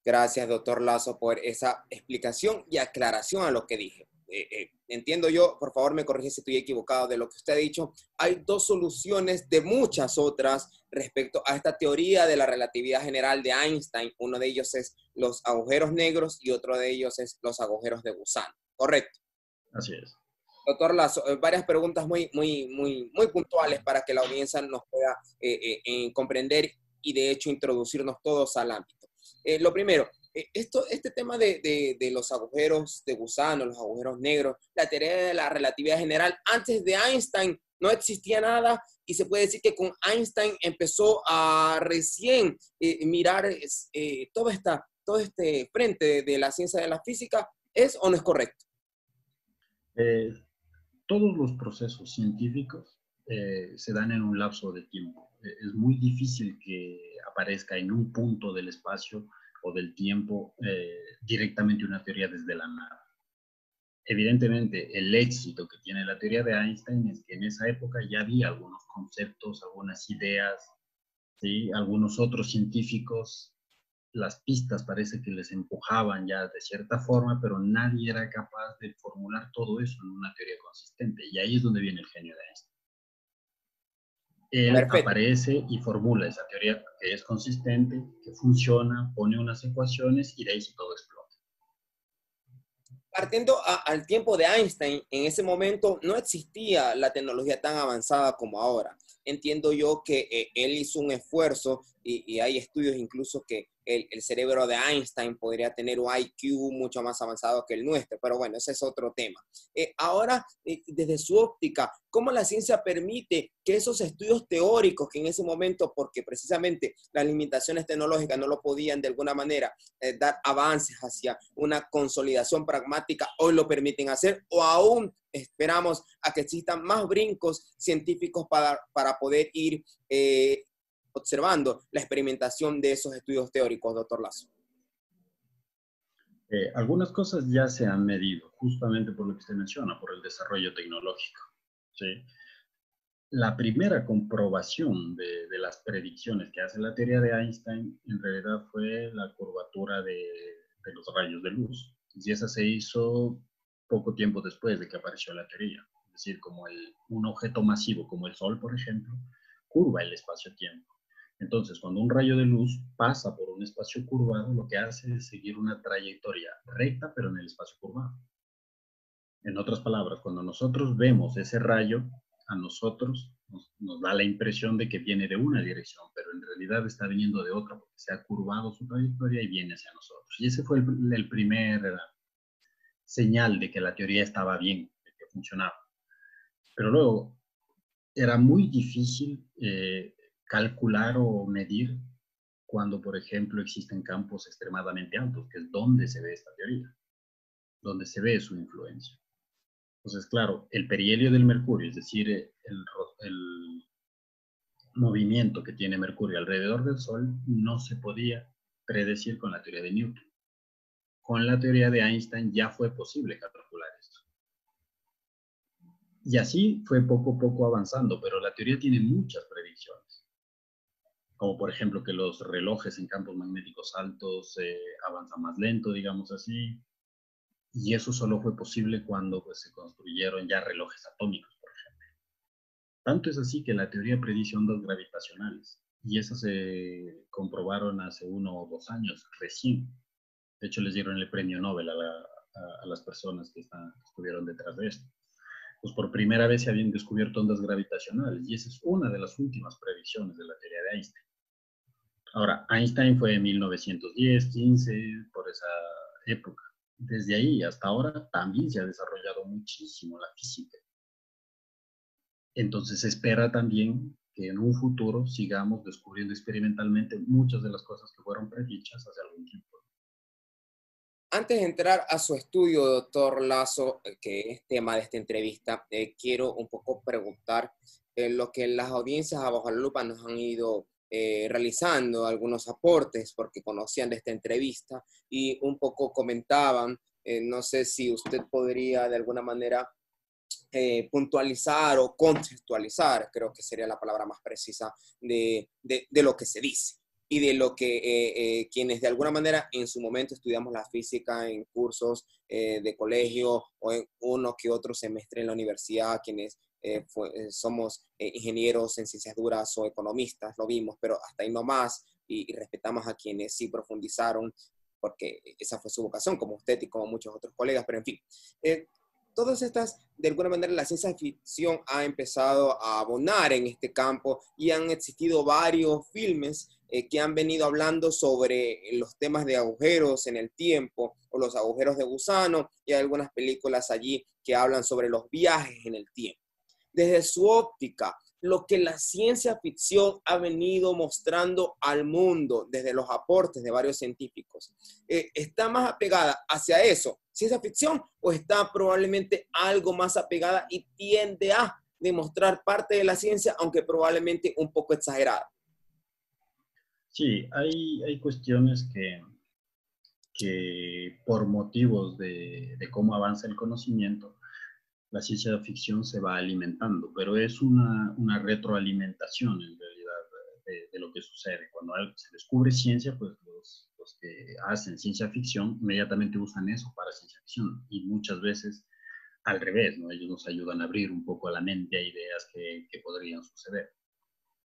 Gracias, doctor Lazo, por esa explicación y aclaración a lo que dije. Entiendo yo, por favor me corrige si estoy equivocado de lo que usted ha dicho. Hay dos soluciones de muchas otras respecto a esta teoría de la relatividad general de Einstein. Uno de ellos es los agujeros negros y otro de ellos es los agujeros de gusano. ¿Correcto? Así es. Doctor Lazo, varias preguntas muy puntuales para que la audiencia nos pueda comprender y de hecho introducirnos todos al ámbito. Lo primero, este tema de los agujeros de gusano, los agujeros negros, la teoría de la relatividad general, antes de Einstein no existía nada y se puede decir que con Einstein empezó a recién mirar todo este frente de la ciencia de la física. ¿Es o no es correcto? Todos los procesos científicos se dan en un lapso de tiempo. Es muy difícil que aparezca en un punto del espacio o del tiempo directamente una teoría desde la nada. Evidentemente, el éxito que tiene la teoría de Einstein es que en esa época ya había algunos conceptos, algunas ideas, ¿sí? Algunos otros científicos, las pistas parece que les empujaban ya de cierta forma, pero nadie era capaz de formular todo eso en una teoría consistente. Y ahí es donde viene el genio de Einstein. él aparece y formula esa teoría que es consistente, que funciona, pone unas ecuaciones y de ahí todo explota. Partiendo al tiempo de Einstein, en ese momento no existía la tecnología tan avanzada como ahora. Entiendo yo que él hizo un esfuerzo y hay estudios incluso que el cerebro de Einstein podría tener un IQ mucho más avanzado que el nuestro, pero bueno, ese es otro tema. Ahora, desde su óptica, ¿cómo la ciencia permite que esos estudios teóricos que en ese momento, porque precisamente las limitaciones tecnológicas no lo podían de alguna manera dar avances hacia una consolidación pragmática, hoy lo permiten hacer, o aún esperamos a que existan más brincos científicos para poder ir observando la experimentación de esos estudios teóricos, doctor Lazo? Algunas cosas ya se han medido, justamente por lo que usted menciona, por el desarrollo tecnológico, ¿sí? La primera comprobación de las predicciones que hace la teoría de Einstein, en realidad fue la curvatura de los rayos de luz. Y esa se hizo poco tiempo después de que apareció la teoría. Es decir, como un objeto masivo como el Sol, por ejemplo, curva el espacio-tiempo. Entonces, cuando un rayo de luz pasa por un espacio curvado, lo que hace es seguir una trayectoria recta, pero en el espacio curvado. En otras palabras, cuando nosotros vemos ese rayo, a nosotros nos da la impresión de que viene de una dirección, pero en realidad está viniendo de otra porque se ha curvado su trayectoria y viene hacia nosotros. Y ese fue el primer señal de que la teoría estaba bien, de que funcionaba. Pero luego, era muy difícil calcular o medir cuando, por ejemplo, existen campos extremadamente altos, que es donde se ve esta teoría, donde se ve su influencia. Entonces, claro, el perihelio del Mercurio, es decir, el movimiento que tiene Mercurio alrededor del Sol, no se podía predecir con la teoría de Newton. Con la teoría de Einstein ya fue posible calcular esto. Y así fue poco a poco avanzando, pero la teoría tiene muchas predicciones. Como por ejemplo que los relojes en campos magnéticos altos avanzan más lento, digamos así. Y eso solo fue posible cuando se construyeron ya relojes atómicos, por ejemplo. Tanto es así que la teoría predice ondas gravitacionales. Y esas se comprobaron hace 1 o 2 años, recién. De hecho, les dieron el premio Nobel a las personas que estuvieron detrás de esto. Pues por primera vez se habían descubierto ondas gravitacionales y esa es una de las últimas predicciones de la teoría de Einstein. Ahora, Einstein fue en 1910, 15, por esa época. Desde ahí hasta ahora también se ha desarrollado muchísimo la física. Entonces se espera también que en un futuro sigamos descubriendo experimentalmente muchas de las cosas que fueron predichas hace algún tiempo. Antes de entrar a su estudio, doctor Lazo, que es tema de esta entrevista, quiero un poco preguntar lo que las audiencias a Bajo la Lupa nos han ido realizando, algunos aportes, porque conocían de esta entrevista y un poco comentaban, no sé si usted podría de alguna manera puntualizar o contextualizar, creo que sería la palabra más precisa, de lo que se dice. Y de lo que quienes de alguna manera en su momento estudiamos la física en cursos de colegio o en uno que otro semestre en la universidad, quienes somos ingenieros en ciencias duras o economistas, lo vimos, pero hasta ahí no más, y respetamos a quienes sí profundizaron, porque esa fue su vocación, como usted y como muchos otros colegas, pero en fin. Todas estas, de alguna manera, la ciencia ficción ha empezado a abonar en este campo y han existido varios filmes que han venido hablando sobre los temas de agujeros en el tiempo o los agujeros de gusano, y hay algunas películas allí que hablan sobre los viajes en el tiempo. Desde su óptica, lo que la ciencia ficción ha venido mostrando al mundo desde los aportes de varios científicos, ¿está más apegada hacia eso, ciencia ficción, o está probablemente algo más apegada y tiende a demostrar parte de la ciencia, aunque probablemente un poco exagerada? Sí, hay cuestiones que por motivos de cómo avanza el conocimiento, la ciencia ficción se va alimentando, pero es una retroalimentación en realidad de lo que sucede. Cuando se descubre ciencia, pues los que hacen ciencia ficción inmediatamente usan eso para ciencia ficción, y muchas veces al revés, ¿no? Ellos nos ayudan a abrir un poco la mente a ideas que podrían suceder.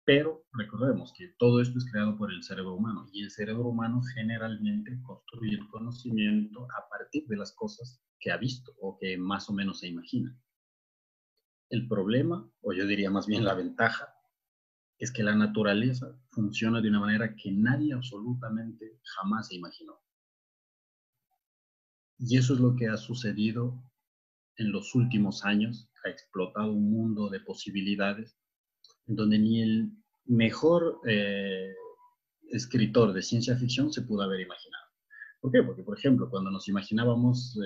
Pero recordemos que todo esto es creado por el cerebro humano y el cerebro humano generalmente construye el conocimiento a partir de las cosas que ha visto o que más o menos se imagina. El problema, o yo diría más bien la ventaja, es que la naturaleza funciona de una manera que nadie absolutamente jamás se imaginó. Y eso es lo que ha sucedido en los últimos años. Ha explotado un mundo de posibilidades en donde ni el mejor escritor de ciencia ficción se pudo haber imaginado. ¿Por qué? Porque, por ejemplo, cuando nos imaginábamos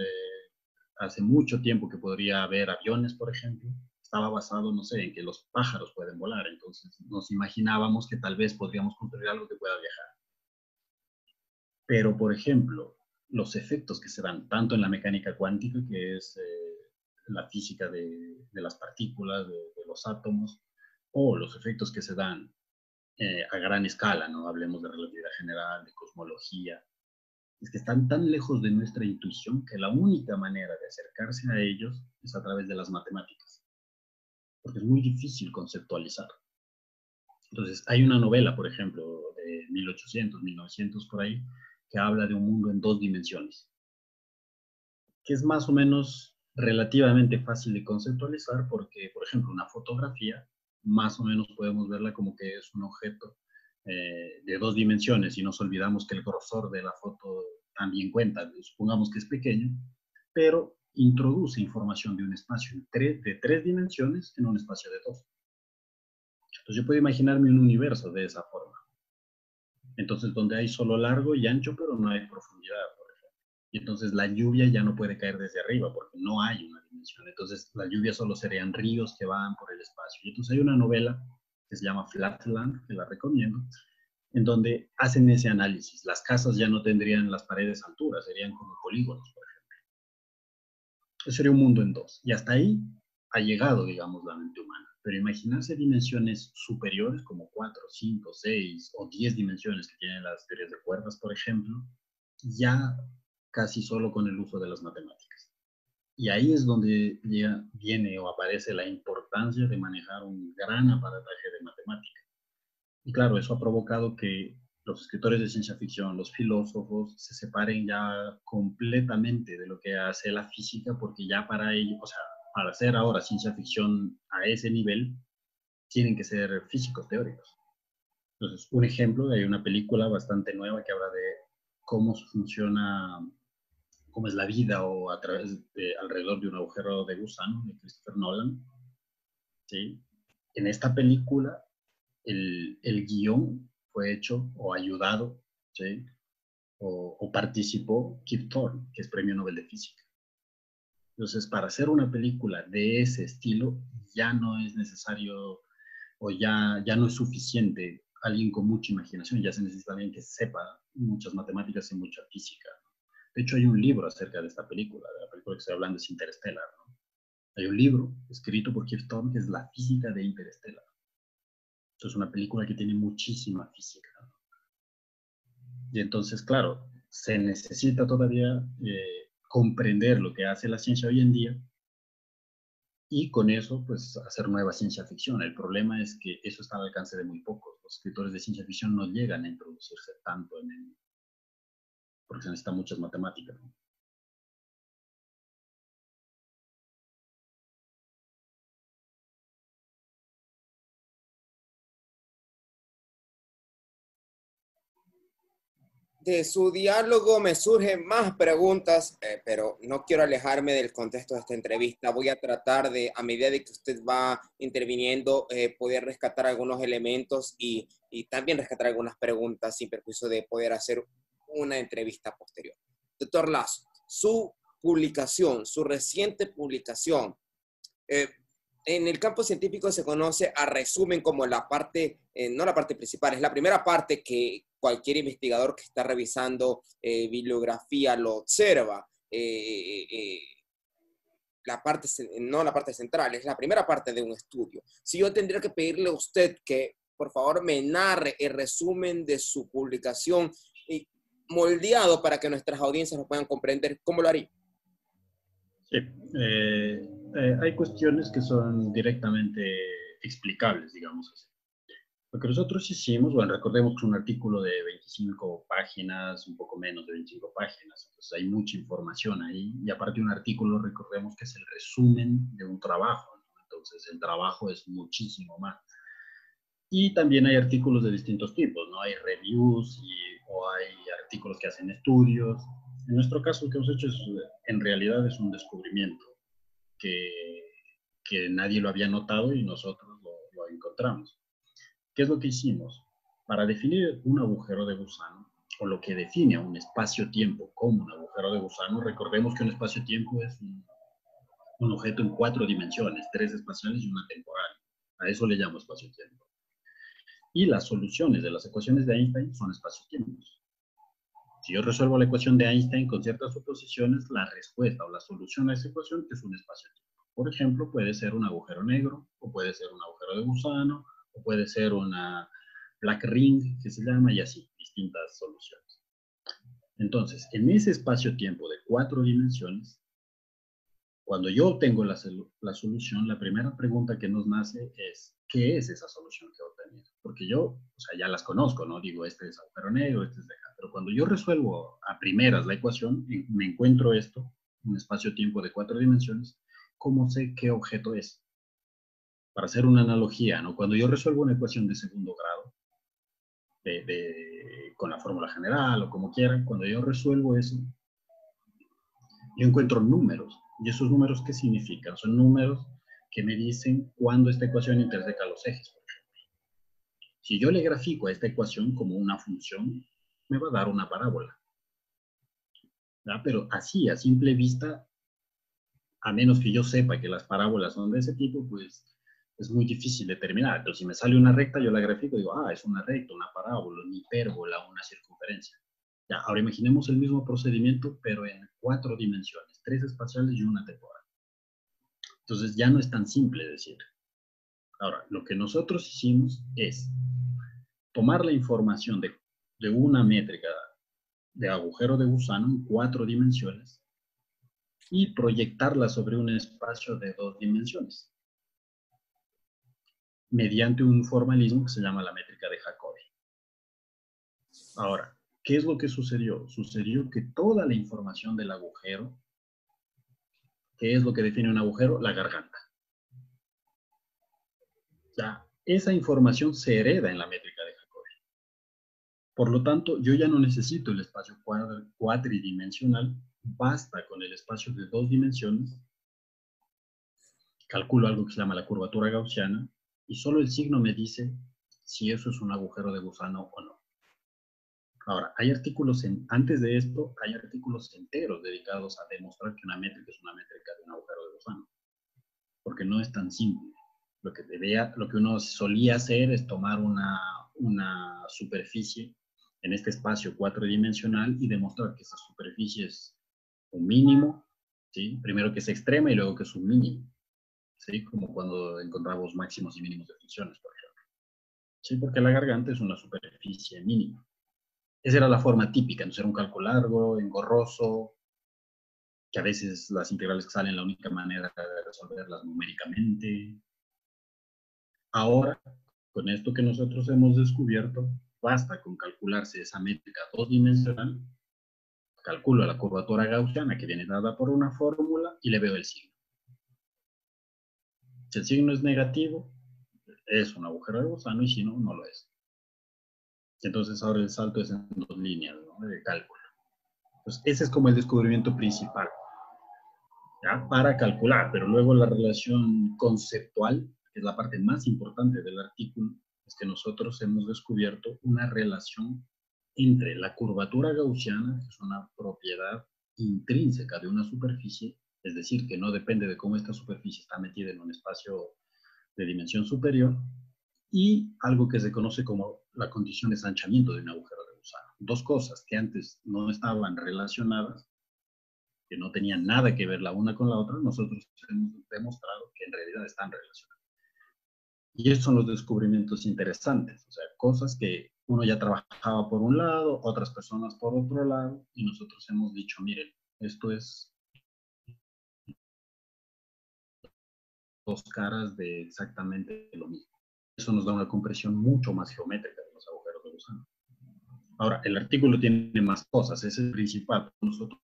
hace mucho tiempo que podría haber aviones, por ejemplo, estaba basado, no sé, en que los pájaros pueden volar. Entonces nos imaginábamos que tal vez podríamos construir algo que pueda viajar. Pero, por ejemplo, los efectos que se dan tanto en la mecánica cuántica, que es la física de las partículas, de los átomos, o los efectos que se dan a gran escala, ¿no? Hablemos de relatividad general, de cosmología, es que están tan lejos de nuestra intuición que la única manera de acercarse a ellos es a través de las matemáticas, porque es muy difícil conceptualizar. Entonces, hay una novela, por ejemplo, de 1800, 1900, por ahí, que habla de un mundo en 2 dimensiones, que es más o menos relativamente fácil de conceptualizar porque, por ejemplo, una fotografía, más o menos podemos verla como que es un objeto de 2 dimensiones y nos olvidamos que el grosor de la foto también cuenta, supongamos que es pequeño, pero introduce información de un espacio de 3 dimensiones en un espacio de 2. Entonces yo puedo imaginarme un universo de esa forma. Entonces donde hay solo largo y ancho, pero no hay profundidad, por ejemplo. Y entonces la lluvia ya no puede caer desde arriba porque no hay una dimensión. Entonces la lluvia solo serían ríos que van por el espacio. Y entonces hay una novela que se llama Flatland, que la recomiendo, en donde hacen ese análisis. Las casas ya no tendrían las paredes alturas, serían como polígonos, por ejemplo. Eso sería un mundo en 2. Y hasta ahí ha llegado, digamos, la mente humana. Pero imaginarse dimensiones superiores como 4, 5, 6 o 10 dimensiones que tienen las teorías de cuerdas, por ejemplo, ya casi solo con el uso de las matemáticas. Y ahí es donde ya viene o aparece la importancia de manejar un gran aparataje de matemáticas. Y claro, eso ha provocado que los escritores de ciencia ficción, los filósofos, se separen ya completamente de lo que hace la física, porque ya para ellos, o sea, para hacer ahora ciencia ficción a ese nivel, tienen que ser físicos teóricos. Entonces, un ejemplo, hay una película bastante nueva que habla de cómo funciona, cómo es la vida o a través de, alrededor de un agujero de gusano, de Christopher Nolan. ¿Sí? En esta película, el guión fue hecho o ayudado, ¿sí? o participó Kip Thorne, que es Premio Nobel de Física. Entonces, para hacer una película de ese estilo, ya no es necesario o ya no es suficiente alguien con mucha imaginación, ya se necesita alguien que sepa muchas matemáticas y mucha física. De hecho, hay un libro acerca de esta película, de la película que estoy hablando es Interstellar, ¿no? Hay un libro escrito por Kip Thorne que es La física de Interstellar. Esto es una película que tiene muchísima física, ¿no? Y entonces, claro, se necesita todavía comprender lo que hace la ciencia hoy en día y con eso, pues, hacer nueva ciencia ficción. El problema es que eso está al alcance de muy pocos. Los escritores de ciencia ficción no llegan a introducirse tanto en él, porque se necesitan muchas matemáticas, ¿no? De su diálogo me surgen más preguntas, pero no quiero alejarme del contexto de esta entrevista. Voy a tratar de, a medida de que usted va interviniendo, poder rescatar algunos elementos y también rescatar algunas preguntas sin perjuicio de poder hacer una entrevista posterior. Doctor Lazo, su publicación, su reciente publicación, en el campo científico se conoce a resumen como la parte, no la parte principal, es la primera parte que cualquier investigador que está revisando bibliografía lo observa. No la parte central, es la primera parte de un estudio. Si yo tendría que pedirle a usted que por favor me narre el resumen de su publicación moldeado para que nuestras audiencias lo puedan comprender, ¿cómo lo haría? Sí, hay cuestiones que son directamente explicables, digamos así. Lo que nosotros hicimos, bueno, recordemos que es un artículo de 25 páginas, un poco menos de 25 páginas, entonces hay mucha información ahí, y aparte un artículo, recordemos que es el resumen de un trabajo, ¿no? Entonces el trabajo es muchísimo más. Y también hay artículos de distintos tipos, ¿no? Hay reviews o hay artículos que hacen estudios. En nuestro caso, lo que hemos hecho es, en realidad es un descubrimiento que nadie lo había notado y nosotros lo encontramos. ¿Qué es lo que hicimos? Para definir un agujero de gusano, o lo que define a un espacio-tiempo como un agujero de gusano, recordemos que un espacio-tiempo es un objeto en 4 dimensiones, 3 espaciales y una temporal. A eso le llamo espacio-tiempo. Y las soluciones de las ecuaciones de Einstein son espacio-tiempos. Si yo resuelvo la ecuación de Einstein con ciertas suposiciones, la respuesta o la solución a esa ecuación es un espacio-tiempo. Por ejemplo, puede ser un agujero negro, o puede ser un agujero de gusano, o puede ser una black ring, que se llama, y así, distintas soluciones. Entonces, en ese espacio-tiempo de 4 dimensiones, cuando yo obtengo la solución, la primera pregunta que nos nace es, ¿qué es esa solución que he obtenido? Porque yo, o sea, ya las conozco, ¿no? Digo, este es agujero negro, este es de acá. Pero cuando yo resuelvo a primeras la ecuación, me encuentro esto, un espacio-tiempo de 4 dimensiones, ¿cómo sé qué objeto es? Para hacer una analogía, ¿no? Cuando yo resuelvo una ecuación de segundo grado, con la fórmula general o como quieran, cuando yo resuelvo eso, yo encuentro números. ¿Y esos números qué significan? Son números que me dicen cuándo esta ecuación interseca los ejes, por ejemplo. Si yo le grafico a esta ecuación como una función, me va a dar una parábola. ¿Ya? Pero así, a simple vista, a menos que yo sepa que las parábolas son de ese tipo, pues es muy difícil determinar. Entonces, si me sale una recta, yo la grafico y digo, es una recta, una parábola, una hipérbola, una circunferencia. Ya, ahora imaginemos el mismo procedimiento, pero en 4 dimensiones, 3 espaciales y una temporal. Entonces, ya no es tan simple decir. Ahora, lo que nosotros hicimos es tomar la información de una métrica de agujero de gusano en 4 dimensiones y proyectarla sobre un espacio de 2 dimensiones, mediante un formalismo que se llama la métrica de Jacobi. Ahora, ¿qué es lo que sucedió? Sucedió que toda la información del agujero, ¿qué es lo que define un agujero? La garganta. Ya, esa información se hereda en la métrica de Jacobi. Por lo tanto, yo ya no necesito el espacio cuatridimensional, basta con el espacio de 2 dimensiones, calculo algo que se llama la curvatura gaussiana, y solo el signo me dice si eso es un agujero de gusano o no. Ahora, hay artículos, antes de esto, hay artículos enteros dedicados a demostrar que una métrica es una métrica de un agujero de gusano, porque no es tan simple. Lo que uno solía hacer es tomar una superficie en este espacio 4-dimensional y demostrar que esa superficie es un mínimo, ¿sí? Primero que es extrema y luego que es un mínimo, ¿sí? Como cuando encontramos máximos y mínimos de funciones, por ejemplo. ¿Sí? Porque la garganta es una superficie mínima. Esa era la forma típica, no era un cálculo largo, engorroso, que a veces las integrales que salen la única manera de resolverlas numéricamente. Ahora, con esto que nosotros hemos descubierto, basta con calcularse esa métrica 2-dimensional, calculo la curvatura gaussiana que viene dada por una fórmula y le veo el signo. Si el signo es negativo, es un agujero de gusano, y si no, no lo es. Entonces ahora el salto es en 2 líneas, ¿no?, de cálculo. Entonces ese es como el descubrimiento principal, ¿ya?, para calcular, pero luego la relación conceptual, que es la parte más importante del artículo, es que nosotros hemos descubierto una relación entre la curvatura gaussiana, que es una propiedad intrínseca de una superficie, es decir, que no depende de cómo esta superficie está metida en un espacio de dimensión superior, y algo que se conoce como la condición de ensanchamiento de un agujero de gusano. 2 cosas que antes no estaban relacionadas, que no tenían nada que ver la una con la otra, nosotros hemos demostrado que en realidad están relacionadas. Y esos son los descubrimientos interesantes, o sea, cosas que uno ya trabajaba por un lado, otras personas por otro lado, y nosotros hemos dicho, miren, esto es 2 caras de exactamente lo mismo. eso nos da una compresión mucho más geométrica de los agujeros de gusano. Ahora, el artículo tiene más cosas, ese es el principal. Nosotros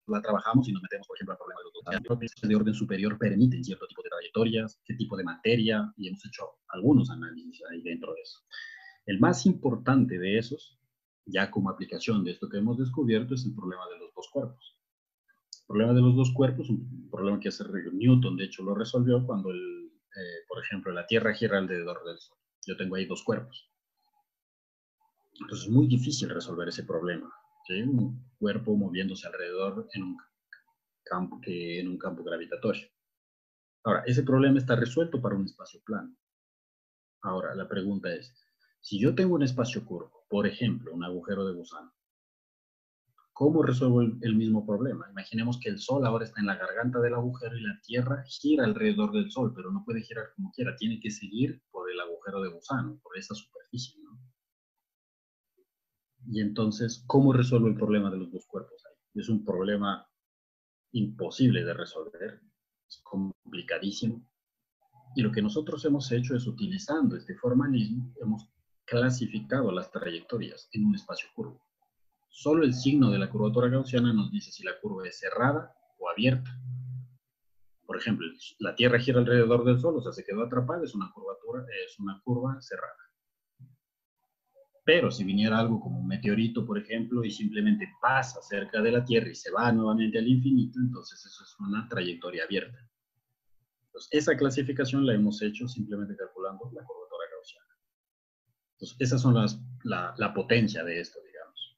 la trabajamos y nos metemos, por ejemplo, al problema de los dos de orden superior permiten cierto tipo de trayectorias, qué tipo de materia, y hemos hecho algunos análisis ahí dentro de eso. El más importante de esos, ya como aplicación de esto que hemos descubierto, es el problema de los dos cuerpos. El problema de los dos cuerpos, un problema que Newton, de hecho, lo resolvió cuando, por ejemplo, la Tierra gira alrededor del Sol. Yo tengo ahí dos cuerpos. Entonces es muy difícil resolver ese problema. ¿Sí? Un cuerpo moviéndose alrededor en un campo gravitatorio. Ahora, ese problema está resuelto para un espacio plano. Ahora, la pregunta es, si yo tengo un espacio curvo, por ejemplo, un agujero de gusano, ¿cómo resuelvo el mismo problema? Imaginemos que el Sol ahora está en la garganta del agujero y la Tierra gira alrededor del Sol, pero no puede girar como quiera, tiene que seguir por el agujero de gusano, por esa superficie, ¿no? Y entonces, ¿cómo resuelvo el problema de los dos cuerpos ahí? Es un problema imposible de resolver, es complicadísimo. Y lo que nosotros hemos hecho es, utilizando este formalismo, hemos clasificado las trayectorias en un espacio curvo. Solo el signo de la curvatura gaussiana nos dice si la curva es cerrada o abierta. Por ejemplo, la Tierra gira alrededor del Sol, o sea, se quedó atrapada, es una curva cerrada. Pero si viniera algo como un meteorito, por ejemplo, y simplemente pasa cerca de la Tierra y se va nuevamente al infinito, entonces eso es una trayectoria abierta. Entonces, esa clasificación la hemos hecho simplemente calculando la curvatura gaussiana. Entonces, esas son la potencia de esto, digamos.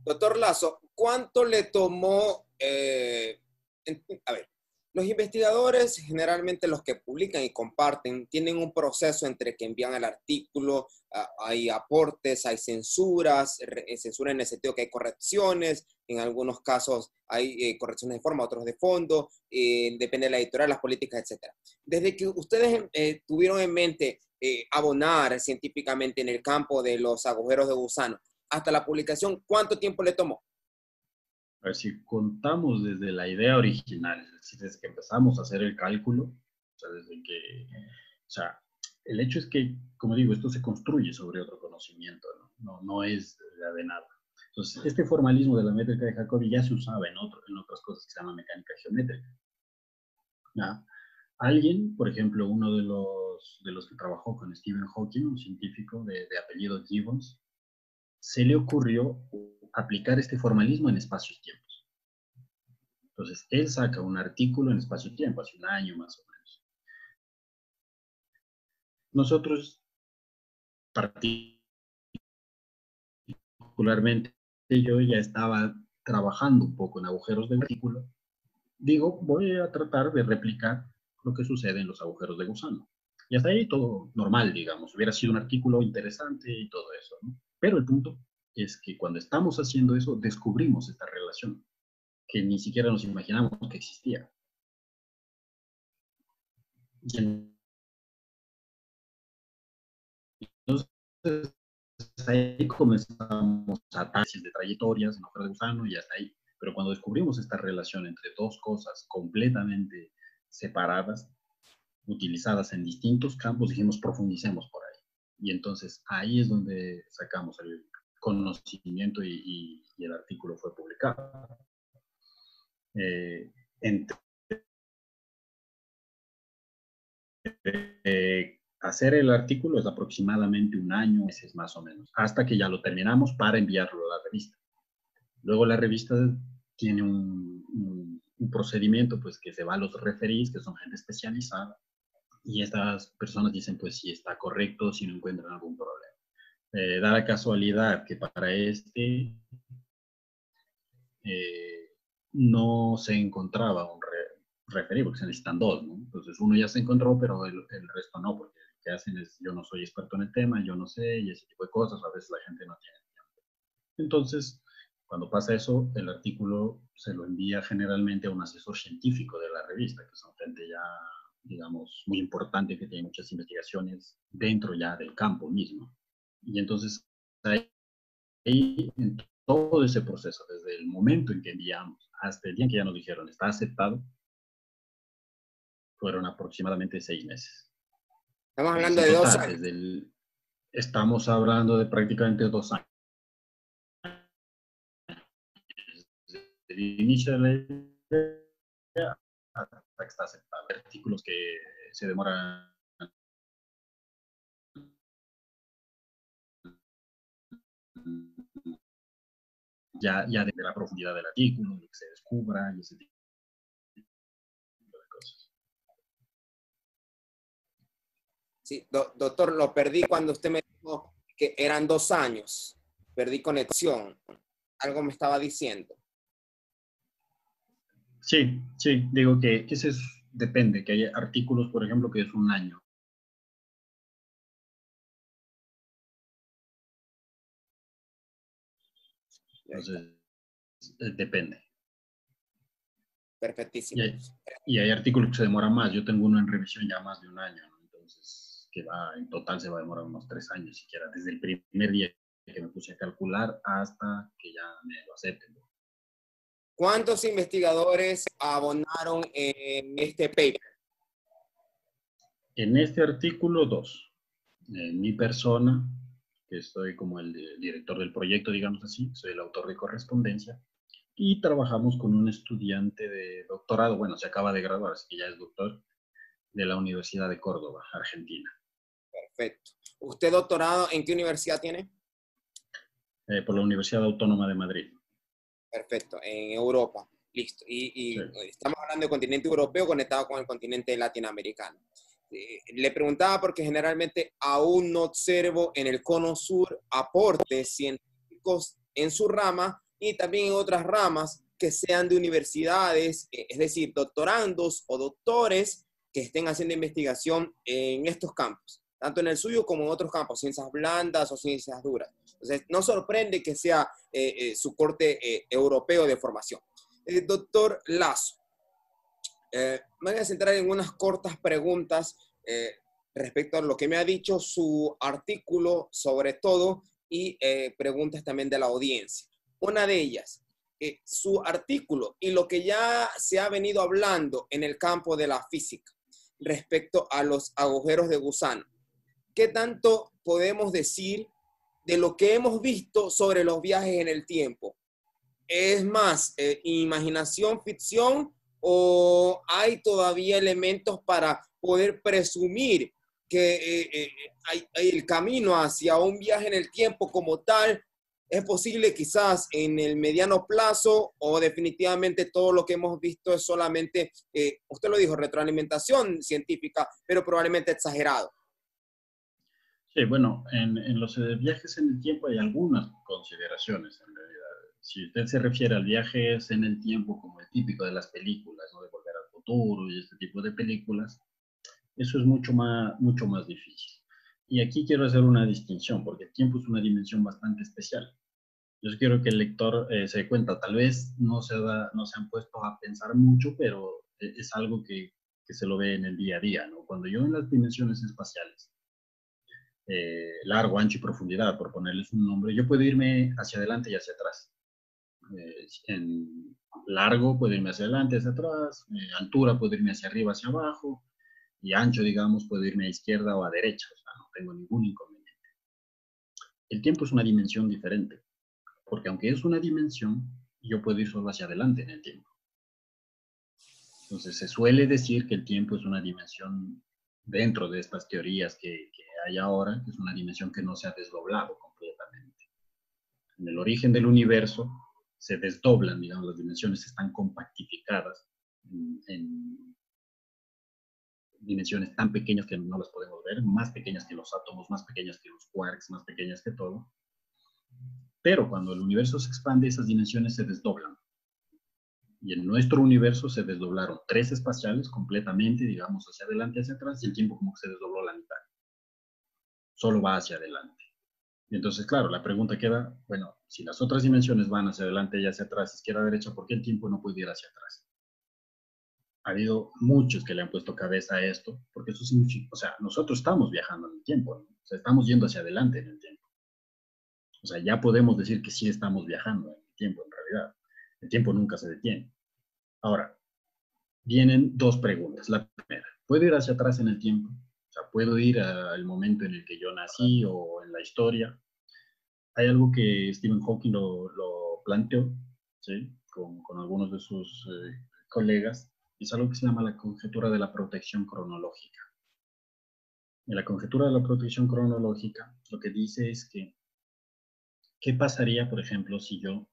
Doctor Lazo, ¿cuánto le tomó? A ver, los investigadores, generalmente los que publican y comparten, tienen un proceso entre que envían el artículo, hay aportes, hay censuras, censura en el sentido que hay correcciones, en algunos casos hay correcciones de forma, otros de fondo, depende de la editorial, las políticas, etc. Desde que ustedes tuvieron en mente abonar científicamente en el campo de los agujeros de gusano, hasta la publicación, ¿cuánto tiempo le tomó? A ver, si contamos desde la idea original, es decir, desde que empezamos a hacer el cálculo, o sea, el hecho es que, como digo, esto se construye sobre otro conocimiento, no es de nada. Entonces, este formalismo de la métrica de Jacobi ya se usaba en otras cosas que se llama mecánica geométrica. ¿Ya? Alguien, por ejemplo, uno de los que trabajó con Stephen Hawking, un científico de apellido Gibbons, se le ocurrió aplicar este formalismo en espacios-tiempos. Entonces, él saca un artículo en espacio-tiempo, hace un año más o menos. Nosotros, particularmente, yo ya estaba trabajando un poco en agujeros de artículo. Digo, voy a tratar de replicar lo que sucede en los agujeros de gusano. Y hasta ahí todo normal, digamos. Hubiera sido un artículo interesante y todo eso, ¿no? Pero el punto es que cuando estamos haciendo eso, descubrimos esta relación que ni siquiera nos imaginamos que existía. Y entonces, ahí comenzamos a análisis de trayectorias en agujeros de gusano y hasta ahí. Pero cuando descubrimos esta relación entre dos cosas completamente separadas, utilizadas en distintos campos, dijimos, profundicemos por ahí. Y entonces ahí es donde sacamos el conocimiento y el artículo fue publicado. Hacer el artículo es aproximadamente un año, meses más o menos, hasta que ya lo terminamos para enviarlo a la revista. Luego la revista tiene un procedimiento, pues, que se va a los referees, que son gente especializada, y estas personas dicen, pues, si está correcto, si no encuentran algún problema. Da la casualidad que para no se encontraba un referee, porque se necesitan dos, ¿no? Entonces uno ya se encontró, pero el resto no, porque lo que hacen es, yo no soy experto en el tema, yo no sé, y ese tipo de cosas, a veces la gente no tiene tiempo. Entonces, cuando pasa eso, el artículo se lo envía generalmente a un asesor científico de la revista, que son gente ya digamos, muy importante que tiene muchas investigaciones dentro ya del campo mismo. Y entonces, ahí en todo ese proceso, desde el momento en que enviamos hasta el día en que ya nos dijeron está aceptado, fueron aproximadamente 6 meses. Estamos hablando de total, 2 años. Estamos hablando de prácticamente 2 años. Desde el inicio de la idea hasta que está aceptado. Artículos que se demoran ya de la profundidad del artículo, lo que se descubra y ese tipo de cosas. Sí, doctor, lo perdí cuando usted me dijo que eran 2 años. Perdí conexión. Algo me estaba diciendo. Sí, digo que ese depende, que hay artículos, por ejemplo, que es 1 año. Entonces, depende. Perfectísimo. Y hay artículos que se demoran más. Yo tengo uno en revisión ya más de 1 año, ¿no? Entonces, en total se va a demorar unos 3 años siquiera, desde el primer día que me puse a calcular hasta que ya me lo acepten. ¿Cuántos investigadores abonaron en este paper? En este artículo, 2. Mi persona, que estoy como el director del proyecto, digamos así, soy el autor de correspondencia, y trabajamos con un estudiante de doctorado, bueno, se acaba de graduar, así que ya es doctor, de la Universidad de Córdoba, Argentina. Perfecto. ¿Usted doctorado en qué universidad tiene? Por la Universidad Autónoma de Madrid. Perfecto, en Europa. Listo. Y sí, estamos hablando del continente europeo conectado con el continente latinoamericano. Le preguntaba porque generalmente aún no observo en el Cono Sur aportes científicos en su rama y también en otras ramas que sean de universidades, es decir, doctorandos o doctores que estén haciendo investigación en estos campos, tanto en el suyo como en otros campos, ciencias blandas o ciencias duras. Entonces, no sorprende que sea su corte europeo de formación. Doctor Lazo, me voy a centrar en unas cortas preguntas respecto a lo que me ha dicho su artículo sobre todo y preguntas también de la audiencia. Una de ellas, su artículo y lo que ya se ha venido hablando en el campo de la física respecto a los agujeros de gusano. ¿Qué tanto podemos decir de lo que hemos visto sobre los viajes en el tiempo? ¿Es más imaginación, ficción, o hay todavía elementos para poder presumir que hay el camino hacia un viaje en el tiempo como tal? ¿Es posible quizás en el mediano plazo o definitivamente todo lo que hemos visto es solamente, usted lo dijo, retroalimentación científica, pero probablemente exagerado? Sí, bueno, en los viajes en el tiempo hay algunas consideraciones en realidad. Si usted se refiere al viajes en el tiempo como el típico de las películas, ¿no? De Volver al Futuro y este tipo de películas, eso es mucho más difícil. Y aquí quiero hacer una distinción, porque el tiempo es una dimensión bastante especial. Yo quiero que el lector se dé cuenta, tal vez no se han puesto a pensar mucho, pero es algo que se lo ve en el día a día, ¿no? Cuando yo en las dimensiones espaciales, largo, ancho y profundidad, por ponerles un nombre, yo puedo irme hacia adelante y hacia atrás. En largo puedo irme hacia adelante, hacia atrás, altura puedo irme hacia arriba, hacia abajo, y ancho, digamos, puedo irme a izquierda o a derecha, o sea, no tengo ningún inconveniente. El tiempo es una dimensión diferente, porque aunque es una dimensión, yo puedo ir solo hacia adelante en el tiempo. Entonces se suele decir que el tiempo es una dimensión dentro de estas teorías que hay ahora, que es una dimensión que no se ha desdoblado completamente. En el origen del universo se desdoblan, digamos, las dimensiones están compactificadas en dimensiones tan pequeñas que no las podemos ver, más pequeñas que los átomos, más pequeñas que los quarks, más pequeñas que todo. Pero cuando el universo se expande, esas dimensiones se desdoblan. Y en nuestro universo se desdoblaron 3 espaciales completamente, digamos, hacia adelante y hacia atrás, y el tiempo como que se desdobló a la mitad. Solo va hacia adelante. Y entonces, claro, la pregunta queda, bueno, si las otras dimensiones van hacia adelante y hacia atrás, izquierda, derecha, ¿por qué el tiempo no puede ir hacia atrás? Ha habido muchos que le han puesto cabeza a esto, porque eso significa, o sea, nosotros estamos viajando en el tiempo, ¿no? O sea, estamos yendo hacia adelante en el tiempo. O sea, ya podemos decir que sí estamos viajando en el tiempo, en realidad. El tiempo nunca se detiene. Ahora, vienen dos preguntas. La primera, ¿puedo ir hacia atrás en el tiempo? O sea, ¿puedo ir al momento en el que yo nací o en la historia? Hay algo que Stephen Hawking lo planteó, ¿sí? Con algunos de sus colegas. Es algo que se llama la conjetura de la protección cronológica. En la conjetura de la protección cronológica, lo que dice es que, ¿qué pasaría, por ejemplo, si yo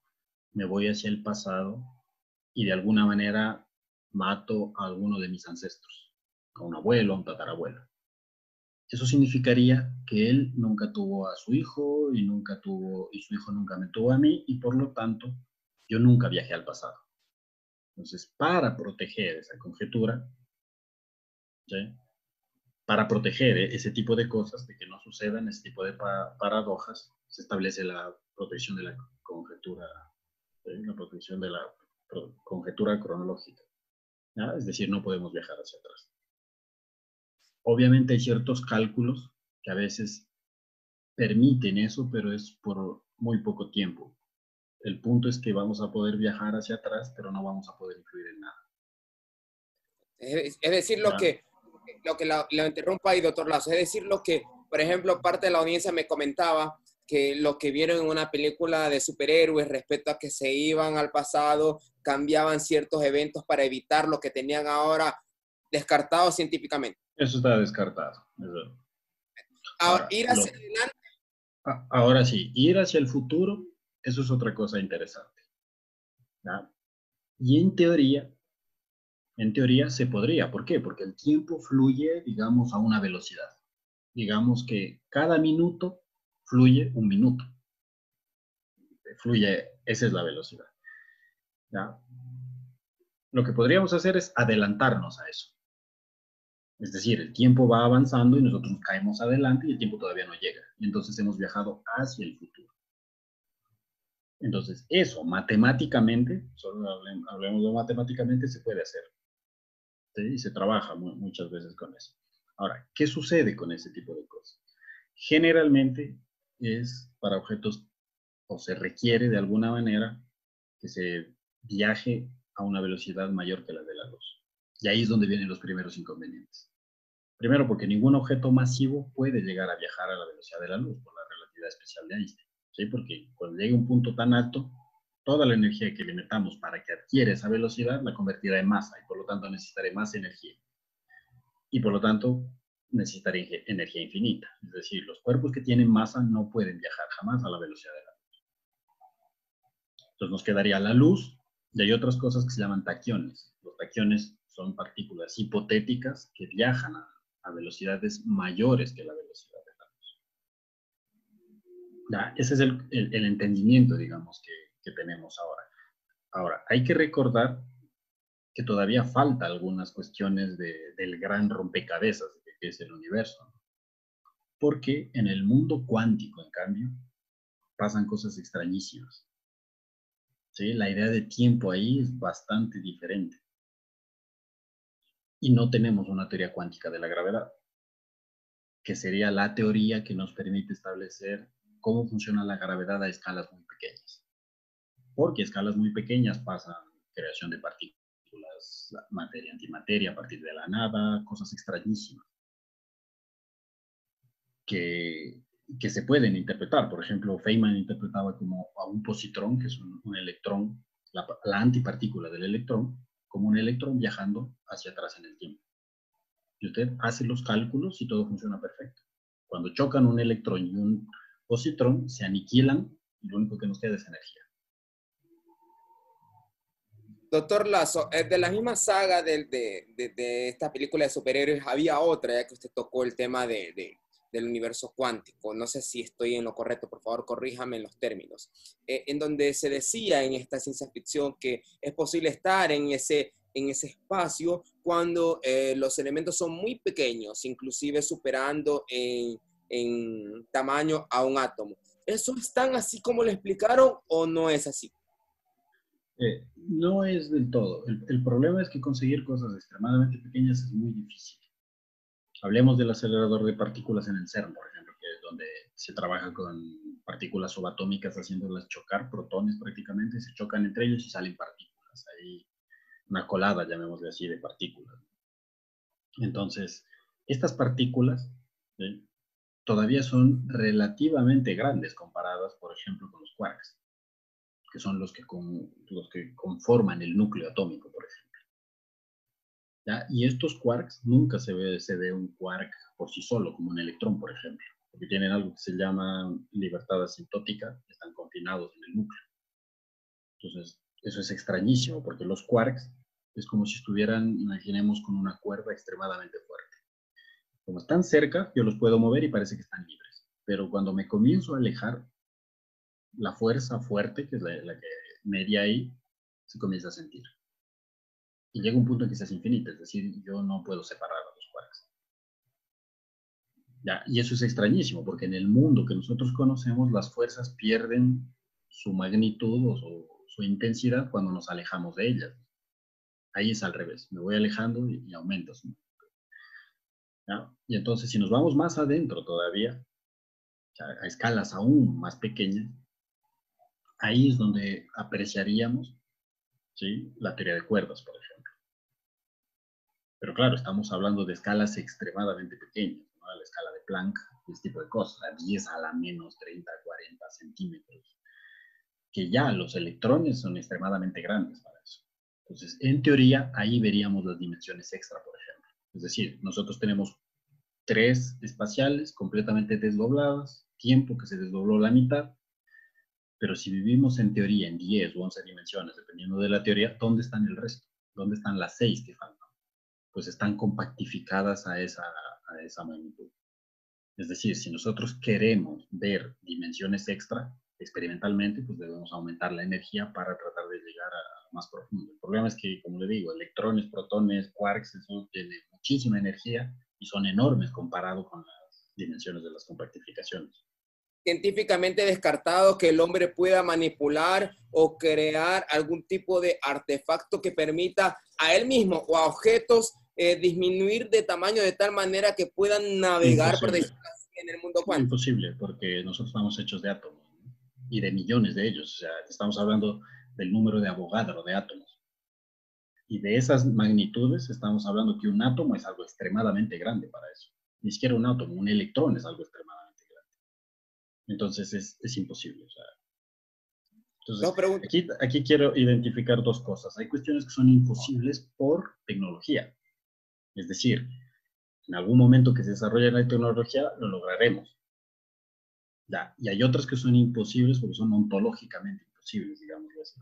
me voy hacia el pasado y de alguna manera mato a alguno de mis ancestros, a un abuelo, a un tatarabuelo? Eso significaría que él nunca tuvo a su hijo y su hijo nunca me tuvo a mí, y por lo tanto yo nunca viajé al pasado. Entonces, para proteger esa conjetura, ¿sí? Para proteger ese tipo de cosas, de que no sucedan ese tipo de paradojas, se establece la protección de la conjetura, ¿sí? La protección de la conjetura cronológica, ¿ya? Es decir, no podemos viajar hacia atrás. Obviamente hay ciertos cálculos que a veces permiten eso, pero es por muy poco tiempo. El punto es que vamos a poder viajar hacia atrás, pero no vamos a poder influir en nada. Es decir, lo que lo interrumpa ahí, doctor Lazo, es decir, lo que, por ejemplo, parte de la audiencia me comentaba que lo que vieron en una película de superhéroes respecto a que se iban al pasado, cambiaban ciertos eventos para evitar lo que tenían ahora, descartado científicamente. Eso está descartado. Ahora, ir hacia adelante. Ahora sí, ir hacia el futuro, eso es otra cosa interesante, ¿ya? Y en teoría se podría. ¿Por qué? Porque el tiempo fluye, digamos, a una velocidad. Digamos que cada minuto fluye un minuto. Esa es la velocidad, ¿ya? Lo que podríamos hacer es adelantarnos a eso. Es decir, el tiempo va avanzando y nosotros caemos adelante y el tiempo todavía no llega. Y entonces hemos viajado hacia el futuro. Entonces, eso matemáticamente, solo hablemos de matemáticamente, se puede hacer. ¿Sí? Y se trabaja muchas veces con eso. Ahora, ¿qué sucede con ese tipo de cosas? Generalmente es para objetos, o se requiere de alguna manera que se viaje a una velocidad mayor que la de la luz. Y ahí es donde vienen los primeros inconvenientes. Primero, porque ningún objeto masivo puede llegar a viajar a la velocidad de la luz por la relatividad especial de Einstein. ¿Sí? Porque cuando llegue a un punto tan alto, toda la energía que le metamos para que adquiera esa velocidad la convertirá en masa y por lo tanto necesitaré más energía. Y por lo tanto necesitaré energía infinita. Es decir, los cuerpos que tienen masa no pueden viajar jamás a la velocidad de la luz. Entonces nos quedaría la luz y hay otras cosas que se llaman taquiones. Los taquiones son partículas hipotéticas que viajan a velocidades mayores que la velocidad de la luz. Ya, ese es el entendimiento, digamos, que tenemos ahora. Ahora, hay que recordar que todavía falta algunas cuestiones del gran rompecabezas que es el universo. Porque en el mundo cuántico, en cambio, pasan cosas extrañísimas. ¿Sí? La idea de tiempo ahí es bastante diferente. Y no tenemos una teoría cuántica de la gravedad, que sería la teoría que nos permite establecer cómo funciona la gravedad a escalas muy pequeñas. Porque a escalas muy pequeñas pasan creación de partículas, materia, antimateria a partir de la nada, cosas extrañísimas que se pueden interpretar. Por ejemplo, Feynman interpretaba como a un positrón, que es un electrón, la antipartícula del electrón, como un electrón viajando hacia atrás en el tiempo. Y usted hace los cálculos y todo funciona perfecto. Cuando chocan un electrón y un positrón, se aniquilan y lo único que nos queda es energía. Doctor Lazo, de la misma saga de esta película de superhéroes, había otra, ya que usted tocó el tema del universo cuántico. No sé si estoy en lo correcto, por favor, corríjame en los términos. En donde se decía en esta ciencia ficción que es posible estar en ese espacio cuando los elementos son muy pequeños, inclusive superando en tamaño a un átomo. ¿Eso es tan así como lo explicaron o no es así? No es del todo. El problema es que conseguir cosas extremadamente pequeñas es muy difícil. Hablemos del acelerador de partículas en el CERN, por ejemplo, que es donde se trabaja con partículas subatómicas haciéndolas chocar, protones prácticamente, se chocan entre ellos y salen partículas. Hay una colada, llamémosle así, de partículas. Entonces, estas partículas todavía son relativamente grandes comparadas, por ejemplo, con los quarks, que son los que conforman el núcleo atómico, por ejemplo. ¿Ya? Y estos quarks, nunca se ve un quark por sí solo, como un electrón, por ejemplo, porque tienen algo que se llama libertad asintótica, que están confinados en el núcleo. Entonces, eso es extrañísimo, porque los quarks es como si estuvieran, imaginemos, con una cuerda extremadamente fuerte. Como están cerca, yo los puedo mover y parece que están libres. Pero cuando me comienzo a alejar, la fuerza fuerte, que es la que media ahí, se comienza a sentir. Y llega un punto en que se hace infinita, es decir, yo no puedo separar a los quarks. ¿Ya? Y eso es extrañísimo, porque en el mundo que nosotros conocemos, las fuerzas pierden su magnitud o su intensidad cuando nos alejamos de ellas. Ahí es al revés, me voy alejando y aumenta su magnitud. ¿Ya? Y entonces, si nos vamos más adentro todavía, a escalas aún más pequeñas, ahí es donde apreciaríamos, ¿sí?, la teoría de cuerdas, por ejemplo. Pero claro, estamos hablando de escalas extremadamente pequeñas, ¿no? La escala de Planck, este tipo de cosas, a 10 a la menos 30, 40 centímetros, que ya los electrones son extremadamente grandes para eso. Entonces, en teoría, ahí veríamos las dimensiones extra, por ejemplo. Es decir, nosotros tenemos 3 espaciales completamente desdobladas, tiempo que se desdobló la mitad, pero si vivimos en teoría en 10 o 11 dimensiones, dependiendo de la teoría, ¿dónde están el resto? ¿Dónde están las 6 que faltan? Pues están compactificadas a esa magnitud. Es decir, si nosotros queremos ver dimensiones extra, experimentalmente, pues debemos aumentar la energía para tratar de llegar a más profundo. El problema es que, como le digo, electrones, protones, quarks, eso tiene muchísima energía y son enormes comparado con las dimensiones de las compactificaciones. Científicamente descartado que el hombre pueda manipular o crear algún tipo de artefacto que permita a él mismo o a objetos disminuir de tamaño de tal manera que puedan navegar por en el mundo cuántico. Imposible, porque nosotros estamos hechos de átomos, ¿no? Y de millones de ellos. O sea, estamos hablando del número de Avogadro de átomos. Y de esas magnitudes estamos hablando que un átomo es algo extremadamente grande para eso. Ni siquiera un átomo, un electrón es algo extremadamente grande. Entonces es imposible. O sea, entonces, aquí quiero identificar 2 cosas. Hay cuestiones que son imposibles por tecnología. Es decir, en algún momento que se desarrolle la tecnología, lo lograremos. ¿Ya? Y hay otras que son imposibles porque son ontológicamente imposibles, digamos así.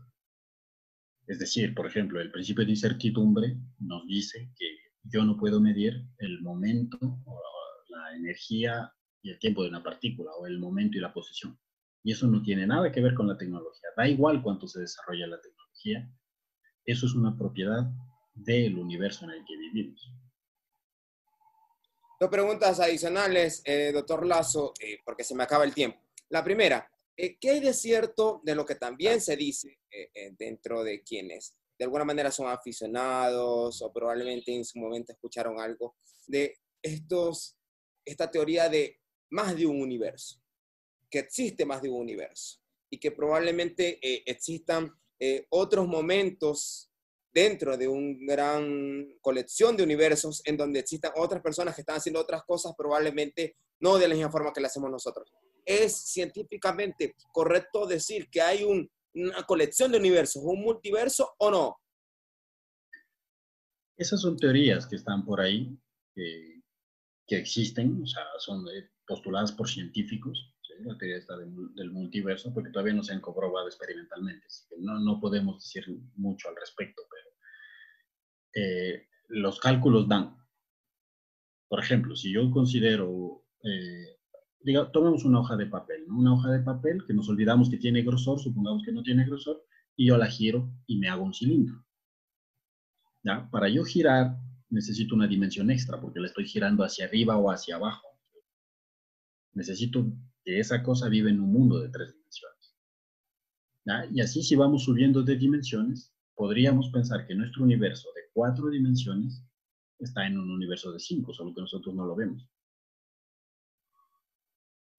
Es decir, por ejemplo, el principio de incertidumbre nos dice que yo no puedo medir el momento o la energía y el tiempo de una partícula, o el momento y la posición. Y eso no tiene nada que ver con la tecnología. Da igual cuánto se desarrolla la tecnología. Eso es una propiedad del universo en el que vivimos. 2 preguntas adicionales, doctor Lazo, porque se me acaba el tiempo. La primera, ¿qué hay de cierto de lo que también se dice dentro de quienes de alguna manera son aficionados o probablemente en su momento escucharon algo de esta teoría de más de un universo, que existe más de un universo y que probablemente existan otros momentos dentro de una gran colección de universos en donde existan otras personas que están haciendo otras cosas, probablemente no de la misma forma que la hacemos nosotros? ¿Es científicamente correcto decir que hay una colección de universos, un multiverso o no? Esas son teorías que están por ahí, que existen, o sea, son postuladas por científicos, ¿sí? La teoría está del multiverso, porque todavía no se han comprobado experimentalmente, así que no podemos decir mucho al respecto, pero los cálculos dan. Por ejemplo, si yo considero, tomemos una hoja de papel, ¿no? Una hoja de papel que nos olvidamos que tiene grosor, supongamos que no tiene grosor, y yo la giro y me hago un cilindro. ¿Ya? Para yo girar, necesito una dimensión extra, porque la estoy girando hacia arriba o hacia abajo. Necesito que esa cosa viva en un mundo de 3 dimensiones. Y así, si vamos subiendo de dimensiones, podríamos pensar que nuestro universo de 4 dimensiones está en un universo de 5, solo que nosotros no lo vemos.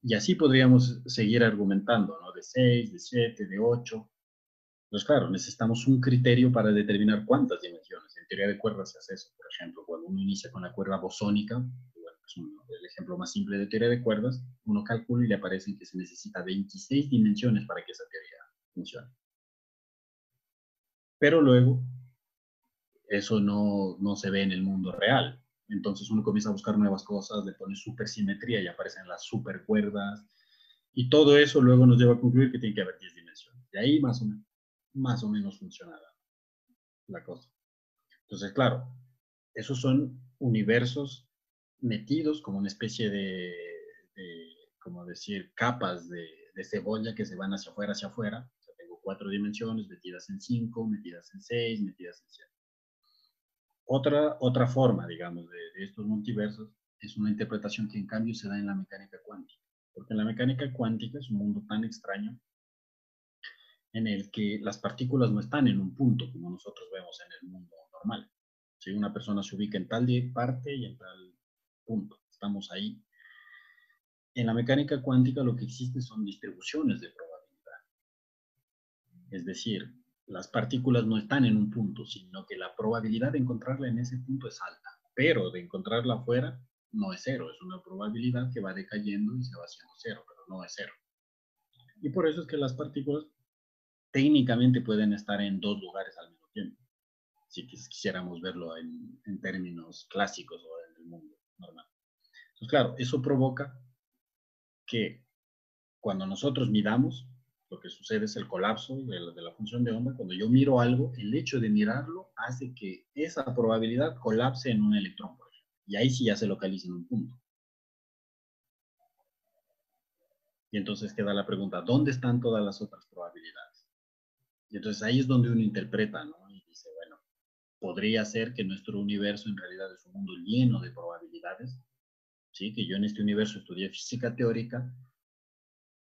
Y así podríamos seguir argumentando, ¿no? De 6, de 7, de 8. Entonces, claro, necesitamos un criterio para determinar cuántas dimensiones. En teoría de cuerdas se hace eso. Por ejemplo, cuando uno inicia con la cuerda bosónica, bueno, es el ejemplo más simple de teoría de cuerdas, uno calcula y le aparece que se necesita 26 dimensiones para que esa teoría funcione. Pero luego, eso no se ve en el mundo real. Entonces uno comienza a buscar nuevas cosas, le pone supersimetría y aparecen las supercuerdas. Y todo eso luego nos lleva a concluir que tiene que haber 10 dimensiones. Y ahí más o menos funciona la cosa. Entonces, claro, esos son universos metidos como una especie de como decir, capas de cebolla que se van hacia afuera, hacia afuera. O sea, tengo 4 dimensiones metidas en 5, metidas en 6, metidas en 7. Otra forma, digamos, de estos multiversos es una interpretación que en cambio se da en la mecánica cuántica. Porque la mecánica cuántica es un mundo tan extraño en el que las partículas no están en un punto como nosotros vemos en el mundo normal. Si una persona se ubica en tal parte y en tal punto, estamos ahí. En la mecánica cuántica lo que existe son distribuciones de probabilidad. Es decir, las partículas no están en un punto, sino que la probabilidad de encontrarla en ese punto es alta, pero de encontrarla afuera no es cero, es una probabilidad que va decayendo y se va haciendo cero, pero no es cero. Y por eso es que las partículas técnicamente pueden estar en 2 lugares al mismo tiempo, si quisiéramos verlo en términos clásicos o en el mundo normal. Entonces, claro, eso provoca que cuando nosotros midamos, lo que sucede es el colapso de la función de onda. Cuando yo miro algo, el hecho de mirarlo hace que esa probabilidad colapse en un electrón, por ejemplo. Y ahí sí ya se localiza en un punto. Y entonces queda la pregunta, ¿dónde están todas las otras probabilidades? Y entonces ahí es donde uno interpreta, ¿no? Y dice, bueno, podría ser que nuestro universo en realidad es un mundo lleno de probabilidades, ¿sí? Que yo en este universo estudié física teórica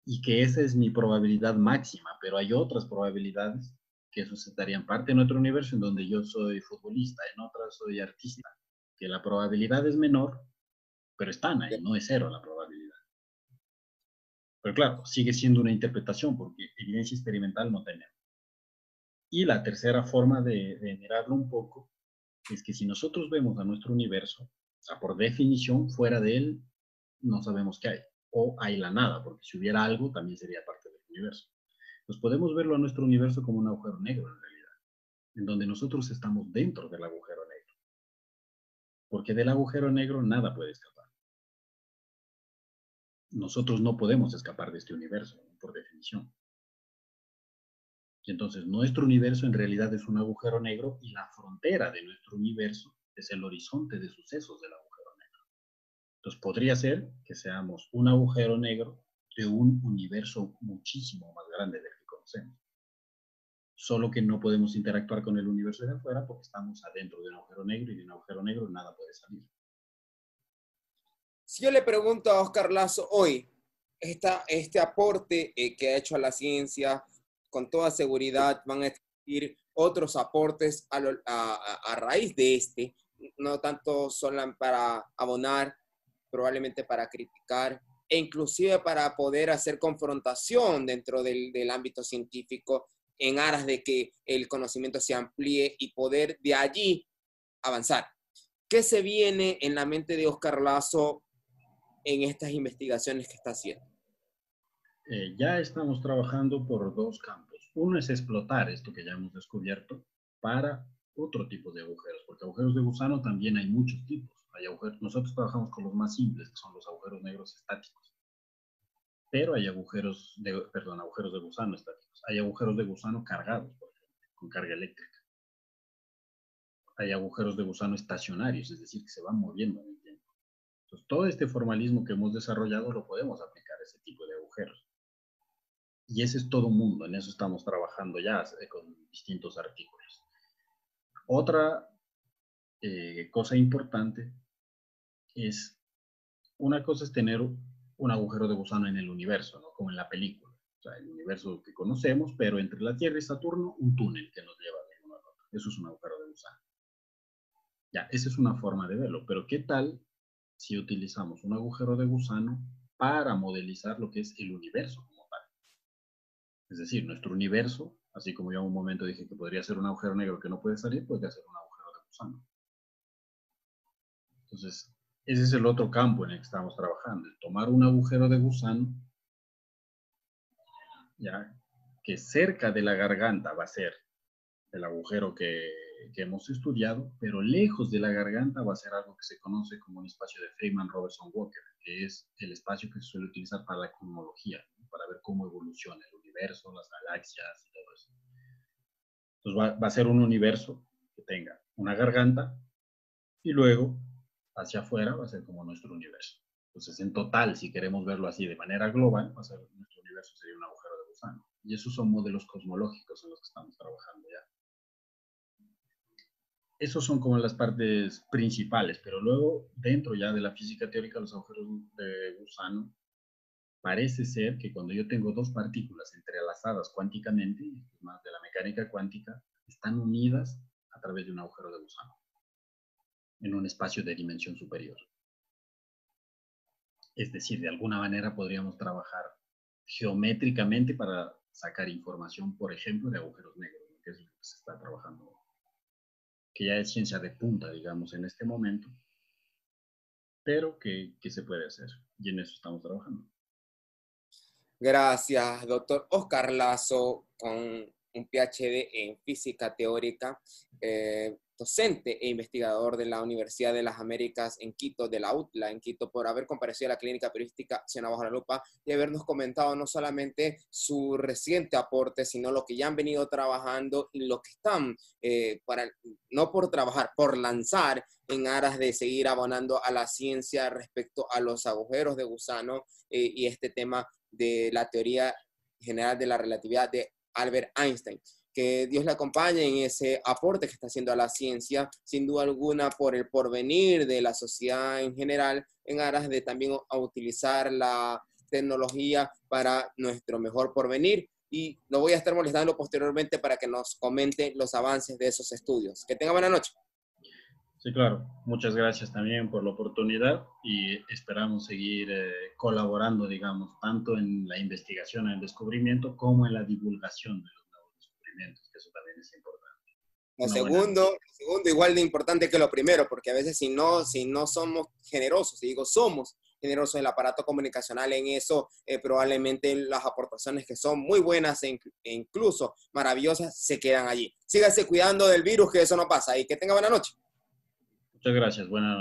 y que esa es mi probabilidad máxima, pero hay otras probabilidades que suscitarían parte de nuestro universo en donde yo soy futbolista, en otras soy artista, que la probabilidad es menor, pero están ahí, no es cero la probabilidad. Pero claro, sigue siendo una interpretación porque evidencia experimental no tenemos. Y la tercera forma de mirarlo un poco es que si nosotros vemos a nuestro universo, o sea, por definición, fuera de él, no sabemos qué hay. O hay la nada, porque si hubiera algo, también sería parte del universo. Entonces podemos verlo a nuestro universo como un agujero negro, en realidad, en donde nosotros estamos dentro del agujero negro. Porque del agujero negro nada puede escapar. Nosotros no podemos escapar de este universo, por definición. Y entonces nuestro universo en realidad es un agujero negro y la frontera de nuestro universo es el horizonte de sucesos del agujero negro. Entonces podría ser que seamos un agujero negro de un universo muchísimo más grande del que conocemos. Solo que no podemos interactuar con el universo de afuera porque estamos adentro de un agujero negro y de un agujero negro nada puede salir. Si yo le pregunto a Oscar Lazo hoy, este aporte que ha hecho a la ciencia, con toda seguridad van a existir otros aportes a raíz de este, no tanto solo para abonar, probablemente para criticar, e inclusive para poder hacer confrontación dentro del ámbito científico en aras de que el conocimiento se amplíe y poder de allí avanzar. ¿Qué se viene en la mente de Oscar Lazo en estas investigaciones que está haciendo? Ya estamos trabajando por 2 campos. Uno es explotar esto que ya hemos descubierto para otro tipo de agujeros, porque agujeros de gusano también hay muchos tipos. Nosotros trabajamos con los más simples, que son los agujeros negros estáticos. Pero hay agujeros de gusano estáticos. Hay agujeros de gusano cargados, por ejemplo, con carga eléctrica. Hay agujeros de gusano estacionarios, es decir, que se van moviendo en el tiempo. Entonces, todo este formalismo que hemos desarrollado lo podemos aplicar a ese tipo de agujeros. Y ese es todo un mundo, en eso estamos trabajando ya con distintos artículos. Otra cosa importante es, una cosa es tener un agujero de gusano en el universo, ¿no? Como en la película. O sea, el universo que conocemos, pero entre la Tierra y Saturno, un túnel que nos lleva de uno al otro. Eso es un agujero de gusano. Ya, esa es una forma de verlo, pero ¿qué tal si utilizamos un agujero de gusano para modelizar lo que es el universo como tal? Es decir, nuestro universo, así como yo en un momento dije que podría ser un agujero negro que no puede salir, podría ser un agujero de gusano. Entonces, ese es el otro campo en el que estamos trabajando, el tomar un agujero de gusano, ya, que cerca de la garganta va a ser el agujero que hemos estudiado, pero lejos de la garganta va a ser algo que se conoce como un espacio de Feynman-Robertson-Walker, que es el espacio que se suele utilizar para la cosmología, ¿no? Para ver cómo evoluciona el universo, las galaxias y todo eso. Entonces va a ser un universo que tenga una garganta y luego hacia afuera va a ser como nuestro universo. Entonces, en total, si queremos verlo así de manera global, va a ser, nuestro universo sería un agujero de gusano. Y esos son modelos cosmológicos en los que estamos trabajando ya. Esos son como las partes principales, pero luego, dentro ya de la física teórica de los agujeros de gusano, parece ser que cuando yo tengo dos partículas entrelazadas cuánticamente, más de la mecánica cuántica, están unidas a través de un agujero de gusano, en un espacio de dimensión superior. Es decir, de alguna manera podríamos trabajar geométricamente para sacar información, por ejemplo, de agujeros negros, que es lo que se está trabajando, que ya es ciencia de punta, digamos, en este momento, pero que se puede hacer, y en eso estamos trabajando. Gracias, doctor Oscar Lazo, con un PhD en física teórica, docente e investigador de la Universidad de las Américas en Quito, de la UTLA en Quito, por haber comparecido a la clínica periodística Ciudad Bajo la Lupa y habernos comentado no solamente su reciente aporte, sino lo que ya han venido trabajando y lo que están, no por trabajar, por lanzar en aras de seguir abonando a la ciencia respecto a los agujeros de gusano y este tema de la teoría general de la relatividad de Albert Einstein. Que Dios le acompañe en ese aporte que está haciendo a la ciencia, sin duda alguna por el porvenir de la sociedad en general, en aras de también a utilizar la tecnología para nuestro mejor porvenir. Y lo voy a estar molestando posteriormente para que nos comente los avances de esos estudios. Que tenga buena noche. Sí, claro. Muchas gracias también por la oportunidad y esperamos seguir colaborando, digamos, tanto en la investigación, en el descubrimiento, como en la divulgación de los nuevos descubrimientos, que eso también es importante. Lo segundo igual de importante que lo primero, porque a veces si no somos generosos, y digo somos generosos en el aparato comunicacional en eso, probablemente las aportaciones que son muy buenas e incluso maravillosas se quedan allí. Sígase cuidando del virus, que eso no pasa, y que tenga buena noche. Muchas gracias. Buenas noches.